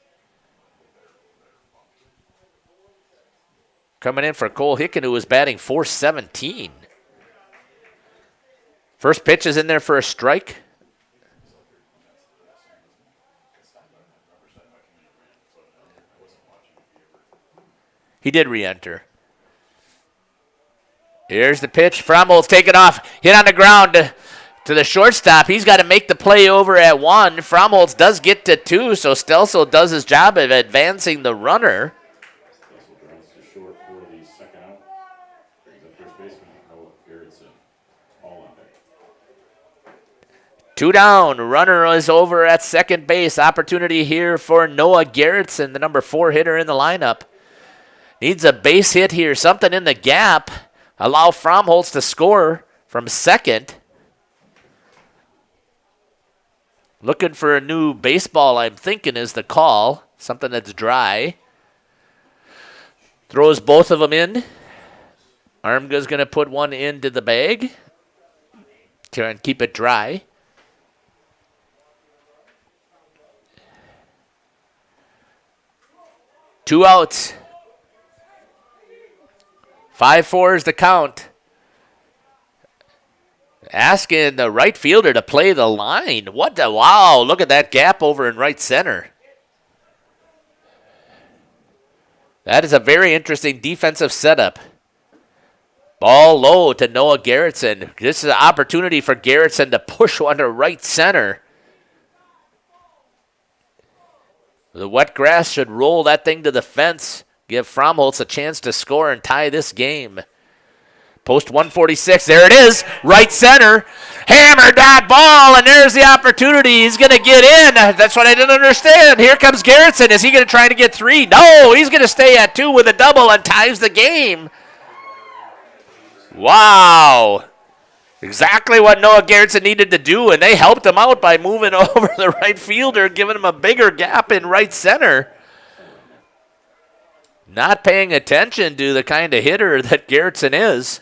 Coming in for Cole Hicken, who was batting .417. First pitch is in there for a strike. He did re-enter. Here's the pitch. Fromholz taking off. Hit on the ground to the shortstop. He's got to make the play over at 1. Fromholz does get to 2, so Stelso does his job of advancing the runner. Two down. Runner is over at second base. Opportunity here for Noah Gerritsen, the number 4 hitter in the lineup. Needs a base hit here. Something in the gap. Allow Fromholz to score from second. Looking for a new baseball, I'm thinking, is the call. Something that's dry. Throws both of them in. Armga's going to put one into the bag. Try and keep it dry. Two outs. 5-4 is the count. Asking the right fielder to play the line. What the, wow, look at that gap over in right center. That is a very interesting defensive setup. Ball low to Noah Gerritsen. This is an opportunity for Gerritsen to push one to right center. The wet grass should roll that thing to the fence. Give Fromholz a chance to score and tie this game. Post 146. There it is. Right center. Hammered that ball, and there's the opportunity. He's going to get in. That's what I didn't understand. Here comes Gerritsen. Is he going to try to get 3? No, he's going to stay at 2 with a double and ties the game. Wow. Exactly what Noah Gerritsen needed to do, and they helped him out by moving over the right fielder, giving him a bigger gap in right center. not paying attention to the kind of hitter that Garrettson is.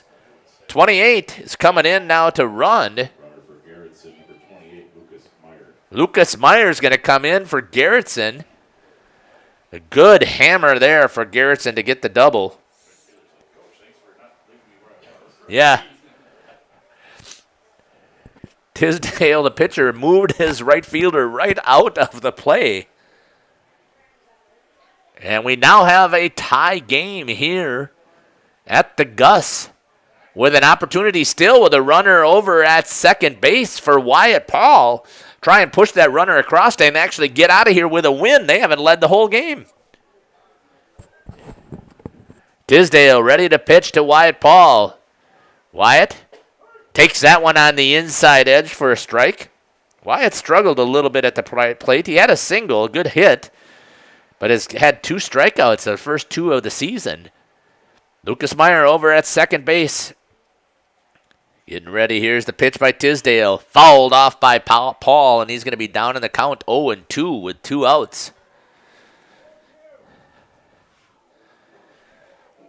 28 is coming in now to run. Runner for Garrettson, number 28, Lucas Meyer. Lucas Meyer's going to come in for Garrettson. A good hammer there for Garrettson to get the double. Yeah. Tisdale, the pitcher, moved his right fielder right out of the play. And we now have a tie game here at the Gus, with an opportunity still with a runner over at second base for Wyatt Paul. Try and push that runner across and actually get out of here with a win. They haven't led the whole game. Tisdale ready to pitch to Wyatt Paul. Wyatt takes that one on the inside edge for a strike. Wyatt struggled a little bit at the plate. He had a single, a good hit, but has had 2 strikeouts, the first 2 of the season. Lucas Meyer over at second base. Getting ready. Here's the pitch by Tisdale. Fouled off by Paul, and he's going to be down in the count 0-2 with 2 outs.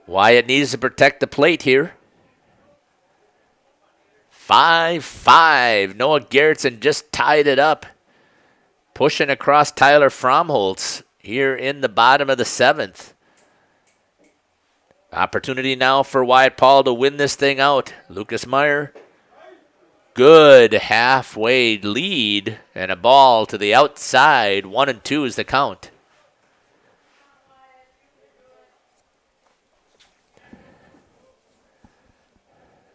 Wyatt needs to protect the plate here. 5-5. Noah Garrettson just tied it up. Pushing across Tyler Fromholtz here in the bottom of the 7th. Opportunity now for Wyatt Paul to win this thing out. Lucas Meyer. Good halfway lead and a ball to the outside. 1-2 is the count.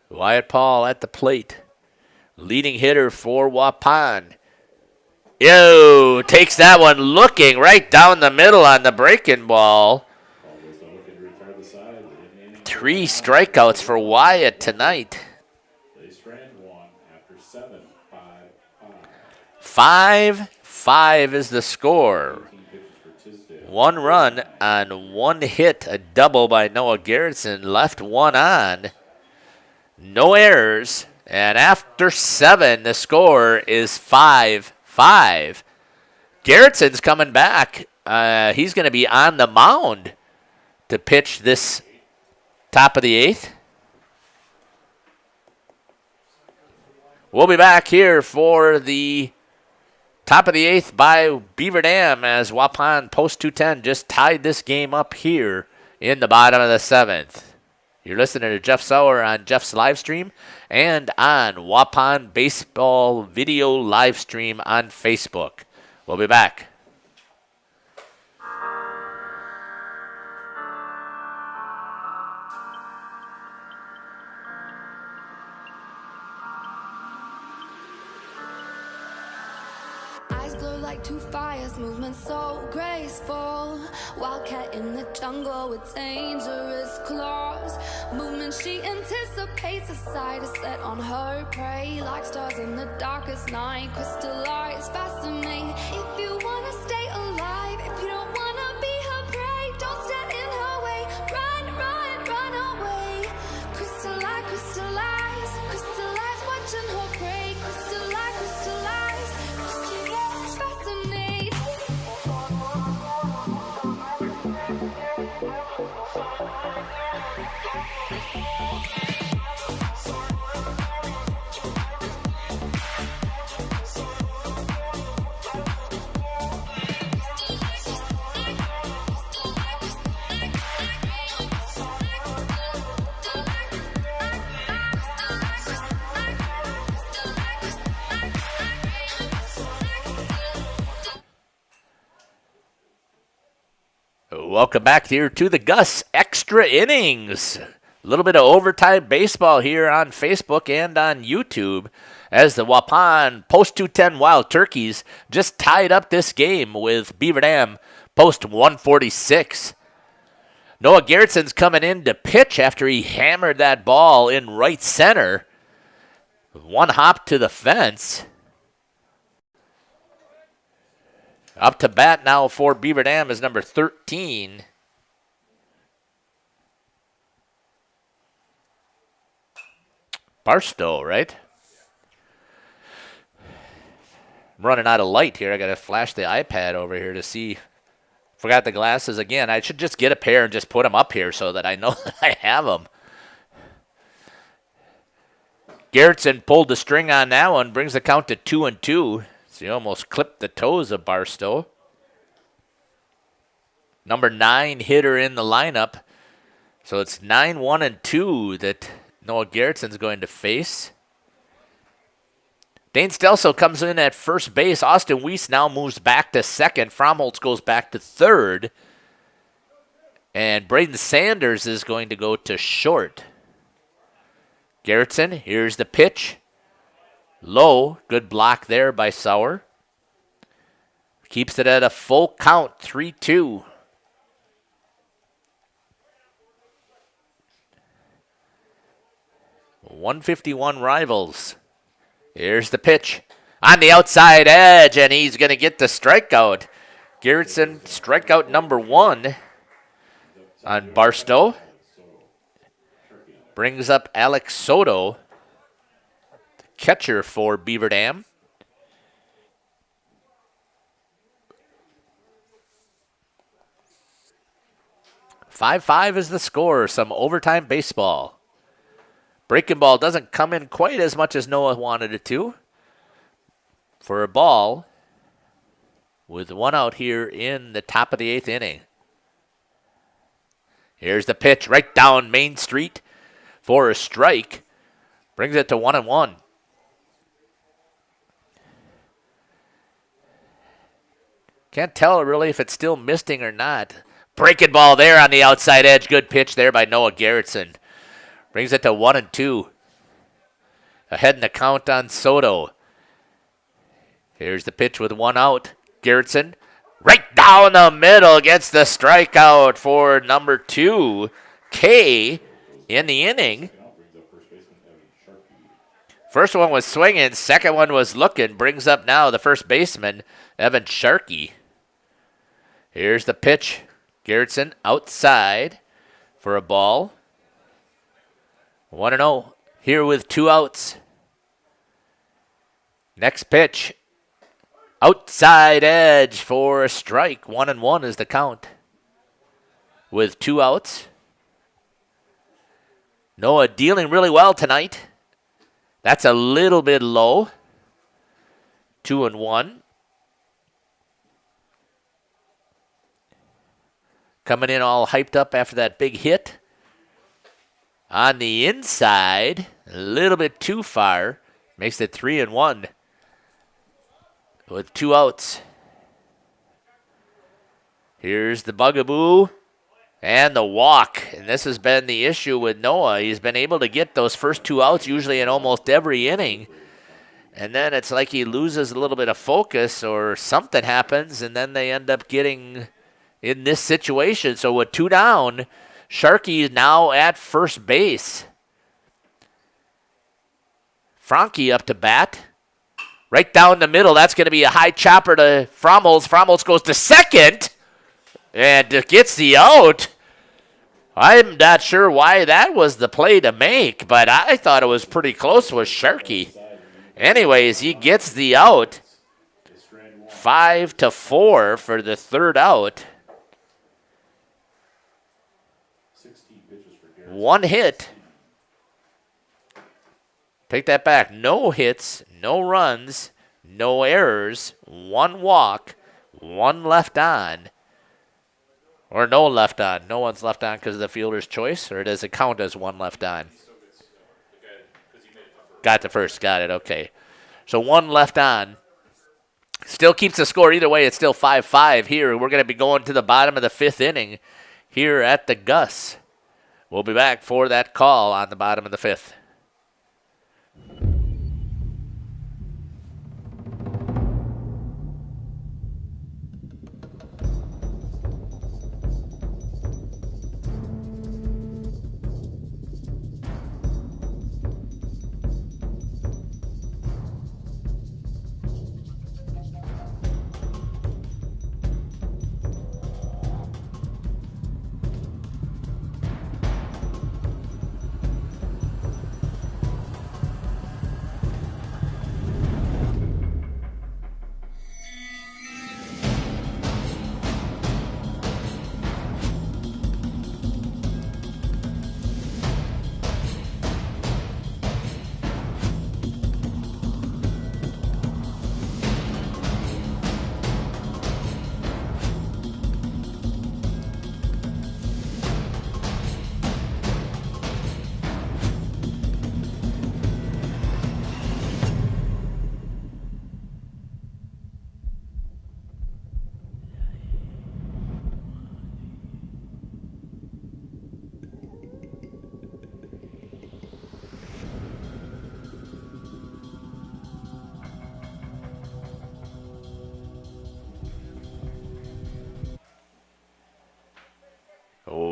Wyatt Paul at the plate. Leading hitter for Waupun. Yo, takes that one looking right down the middle on the breaking ball. 3 strikeouts for Wyatt tonight. They strand 1 after 7, 5-5. 5-5 is the score. 1 run on 1 hit, a double by Noah Garrettson, left 1 on. No errors, and after 7, the score is 5-5. Garrettson's coming back. He's going to be on the mound to pitch this top of the 8th. We'll be back here for the top of the 8th by Beaver Dam as Waupun Post 210 just tied this game up here in the bottom of the 7th. You're listening to Jeff Sauer on Jeff's live stream and on Waupun Baseball Video live stream on Facebook. We'll be back. Eyes glow like 2 fires, movement so graceful. Wildcat in the jungle with dangerous claws. Movement she anticipates, a sight is set on her prey. Like stars in the darkest night, crystallized, fascinate. If you wanna stay alive, if you don't wanna be her prey, don't stand in her way. Run, run, run away. Crystallize, crystallize, crystallize, watching her prey. Crystallize, crystallize, crystallize, fascinate. Welcome back here to the Gus Extra Innings. A little bit of overtime baseball here on Facebook and on YouTube as the Waupun Post 210 Wild Turkeys just tied up this game with Beaver Dam Post 146. Noah Garrettson's coming in to pitch after he hammered that ball in right center. 1 hop to the fence. Up to bat now for Beaver Dam is number 13. Barstow, right? I'm running out of light here. I got to flash the iPad over here to see Forgot the glasses again. I should just get a pair and just put them up here so that I know that I have them. Garrettson pulled the string on that one, brings the count to 2-2. So he almost clipped the toes of Barstow. Number 9 hitter in the lineup. So it's 9-1-2 that Noah Garrettson's going to face. Dane Stelso comes in at first base. Austin Weiss now moves back to second. Fromholtz goes back to third. And Braden Sanders is going to go to short. Garrettson, here's the pitch. Low, good block there by Sauer. Keeps it at a full count, 3-2. .151 Rivals. Here's the pitch. On the outside edge, and he's going to get the strikeout. Garrettson, strikeout number 1 on Barstow. Brings up Alex Soto, the catcher for Beaver Dam. .5-5 is the score. Some overtime baseball. Breaking ball doesn't come in quite as much as Noah wanted it to. For a ball with 1 out here in the top of the 8th inning. Here's the pitch right down Main Street for a strike. Brings it to 1-1. Can't tell really if it's still misting or not. Breaking ball there on the outside edge. Good pitch there by Noah Garrettson. Brings it to 1-2. Ahead in the count on Soto. Here's the pitch with 1 out. Garrettson right down the middle gets the strikeout for number 2. K in the inning. First one was swinging. Second one was looking. Brings up now the first baseman, Evan Sharkey. Here's the pitch. Garrettson outside for a ball. 1-0 here with 2 outs. Next pitch. Outside edge for a strike. 1-1 is the count. With 2 outs. Noah dealing really well tonight. That's a little bit low. 2-1. Coming in all hyped up after that big hit. On the inside, a little bit too far. Makes it 3-1 with 2 outs. Here's the bugaboo and the walk. And this has been the issue with Noah. He's been able to get those first 2 outs usually in almost every inning. And then it's like he loses a little bit of focus or something happens, and then they end up getting in this situation. So with 2 down, Sharkey is now at first base. Franke up to bat. Right down the middle. That's going to be a high chopper to Fromholtz. Fromholtz goes to second and gets the out. I'm not sure why that was the play to make, but I thought it was pretty close with Sharkey. Anyways, he gets the out. 5-4 for the 3rd out. 1 hit. Take that back. No hits, no runs, no errors, 1 walk, 1 left on. Or no left on. No one's left on because of the fielder's choice, or does it count as 1 left on? Got the first. Got it. Okay. So 1 left on. Still keeps the score either way. It's still 5-5 here. We're going to be going to the bottom of the 5th inning here at the Gus. We'll be back for that call on the bottom of the 5th.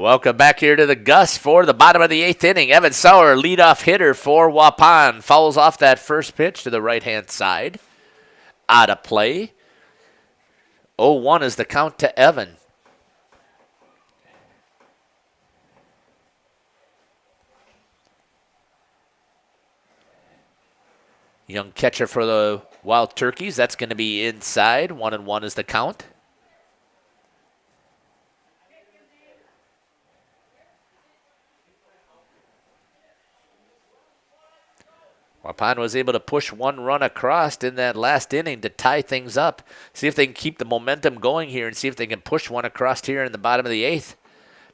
Welcome back here to the Gus for the bottom of the 8th inning. Evan Sauer, leadoff hitter for Waupun, fouls off that first pitch to the right-hand side. Out of play. 0-1 is the count to Evan. Young catcher for the Wild Turkeys. That's going to be inside. 1-1 is the count. Waupun was able to push one run across in that last inning to tie things up. See if they can keep the momentum going here and see if they can push one across here in the bottom of the 8th.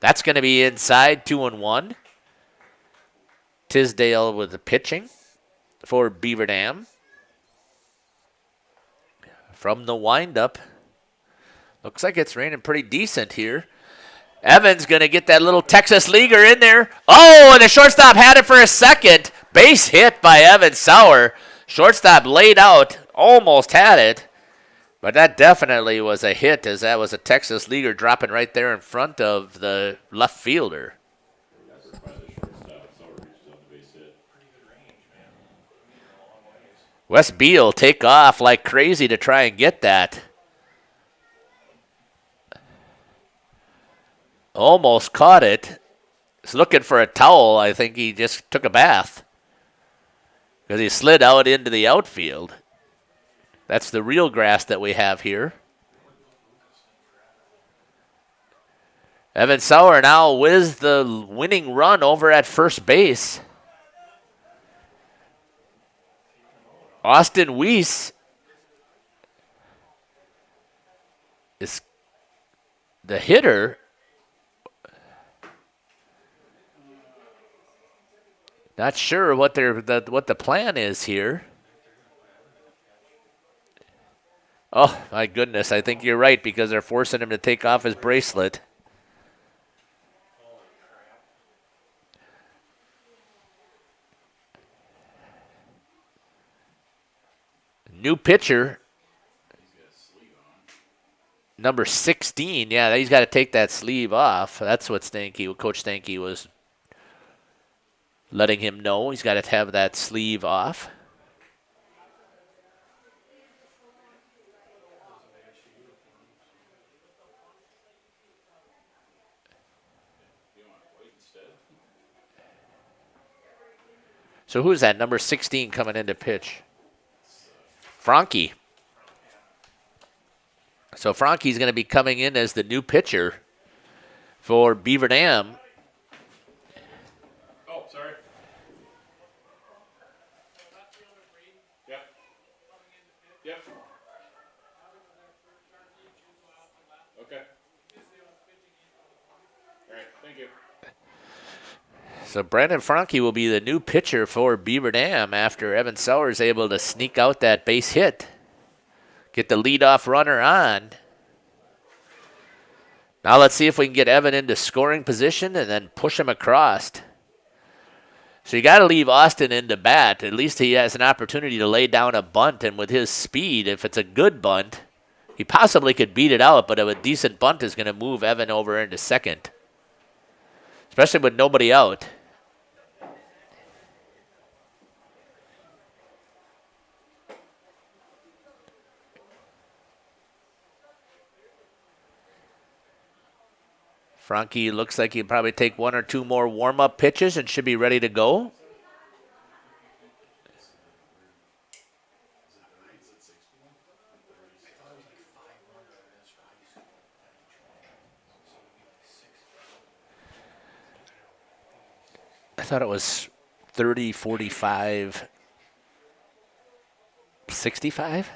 That's going to be inside, 2-1. Tisdale with the pitching for Beaver Dam. From the windup, looks like it's raining pretty decent here. Evans going to get that little Texas leaguer in there. Oh, and the shortstop had it for a second. Base hit by Evan Sauer. Shortstop laid out, almost had it. But that definitely was a hit, as that was a Texas leaguer dropping right there in front of the left fielder. Wes Beal take off like crazy to try and get that. Almost caught it. He's looking for a towel. I think he just took a bath because he slid out into the outfield. That's the real grass that we have here. Evan Sauer now with the winning run over at first base. Austin Weiss is the hitter. Not sure what the plan is here. Oh, my goodness. I think you're right because they're forcing him to take off his bracelet. New pitcher, number 16. Yeah, he's got to take that sleeve off. That's what Coach Stanky was letting him know. He's got to have that sleeve off. So who's that, number 16 coming in to pitch? Frankie. So Frankie's going to be coming in as the new pitcher for Beaver Dam. Oh, sorry. Yep. Yep. Okay. All right, thank you. So Brandon Franke will be the new pitcher for Beaver Dam after Evan Sauer is able to sneak out that base hit. Get the leadoff runner on. Now let's see if we can get Evan into scoring position and then push him across. So you got to leave Austin into bat. At least he has an opportunity to lay down a bunt, and with his speed, if it's a good bunt, he possibly could beat it out, but a decent bunt is going to move Evan over into second, especially with nobody out. Franke looks like he'll probably take one or two more warm-up pitches and should be ready to go. I thought it was 30, 45, 65.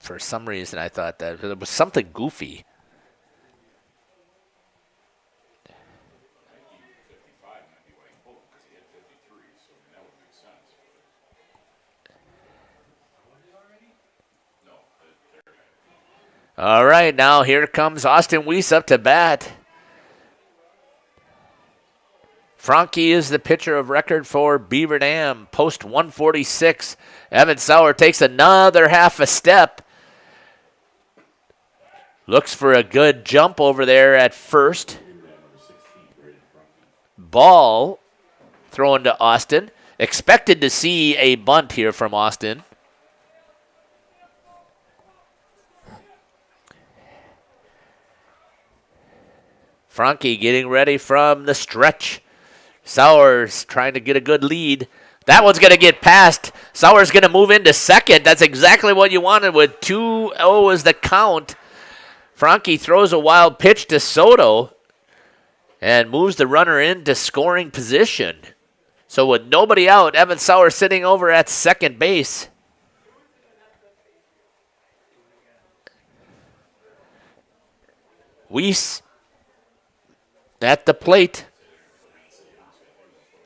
For some reason, I thought that it was something goofy. All right, now here comes Austin Weiss up to bat. Franke is the pitcher of record for Beaver Dam, post 146. Evan Sauer takes another half a step. Looks for a good jump over there at first. ball thrown to Austin. Expected to see a bunt here from Austin. Franke getting ready from the stretch. Sowers trying to get a good lead. That one's going to get past. Sowers going to move into second. That's exactly what you wanted with 2-0 is the count. Franke throws a wild pitch to Soto and moves the runner into scoring position. So with nobody out, Evan Sowers sitting over at second base. Weiss at the plate.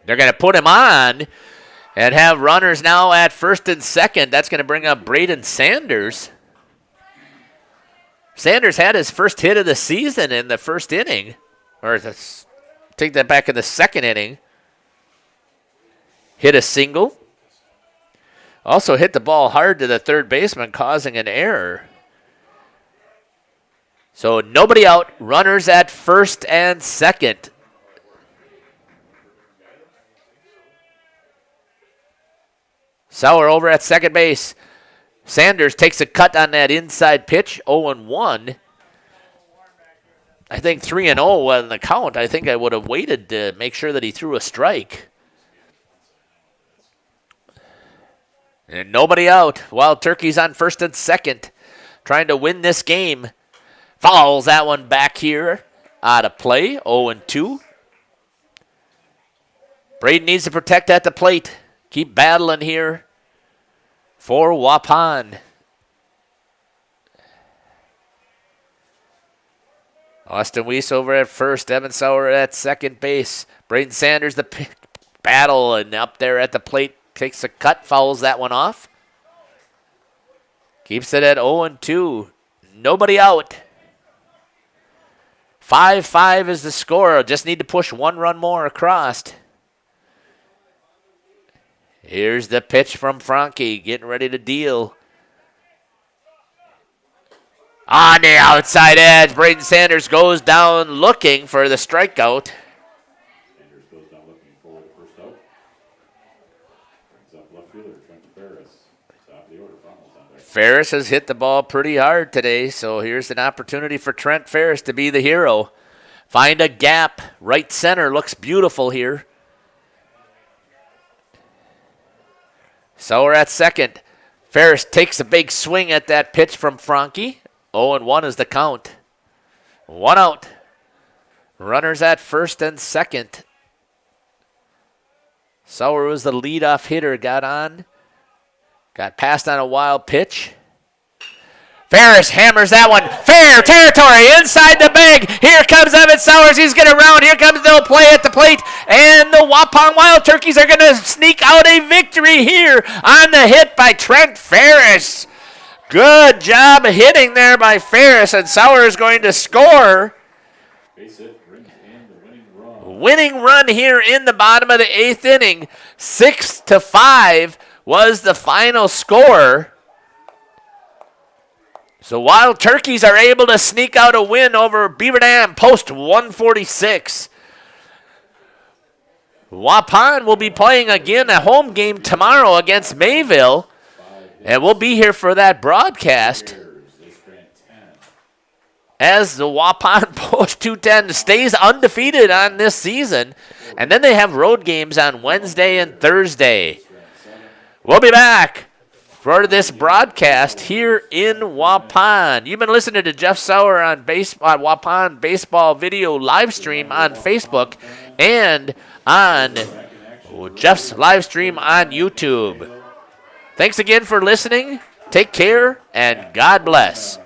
They're going to put him on and have runners now at first and second. That's going to bring up Braden Sanders. Sanders had his first hit of the season in the first inning. Or take that back in the second inning. Hit a single. Also hit the ball hard to the third baseman, causing an error. So nobody out. Runners at first and second. Sauer over at second base. Sanders takes a cut on that inside pitch, 0-1. I think 3-0 on the count. I think I would have waited to make sure that he threw a strike. And nobody out. Wild Turkey's on first and second, trying to win this game. Fouls that one back here out of play, 0-2. Braden needs to protect at the plate. Keep battling here for Waupun. Austin Weiss over at first. Evan Sauer at second base. Braden Sanders the battle, and up there at the plate takes a cut, fouls that one off. Keeps it at 0-2. Nobody out. 5-5 is the score. Just need to push one run more across. Here's the pitch from Franke, getting ready to deal. On the outside edge, Braden Sanders goes down looking for the strikeout. Sanders goes down looking for the first out. Brings up left fielder Trent Ferris. Top of the order, Frommels on deck. Ferris has hit the ball pretty hard today, so here's an opportunity for Trent Ferris to be the hero. Find a gap. Right center looks beautiful here. Sauer at second. Ferris takes a big swing at that pitch from Franke. 0-1 is the count. One out. Runners at first and second. Sauer was the leadoff hitter. Got on. Got passed on a wild pitch. Ferris hammers that one. Fair territory inside the bag. Here comes Evan Sowers. He's going to round. Here comes no play at the plate. And the Waupun Wild Turkeys are going to sneak out a victory here on the hit by Trent Ferris. Good job hitting there by Ferris. And Sowers is going to score. Base hit brings in the winning run. Winning run here in the bottom of the 8th inning. 6-5 was the final score. So Wild Turkeys are able to sneak out a win over Beaver Dam post 146. Waupun will be playing again a home game tomorrow against Mayville. And we'll be here for that broadcast as the Waupun post 210 stays undefeated on this season. And then they have road games on Wednesday and Thursday. We'll be back for this broadcast here in Waupun. You've been listening to Jeff Sauer on Waupun Baseball Video live stream on Facebook and on Jeff's live stream on YouTube. Thanks again for listening. Take care and God bless.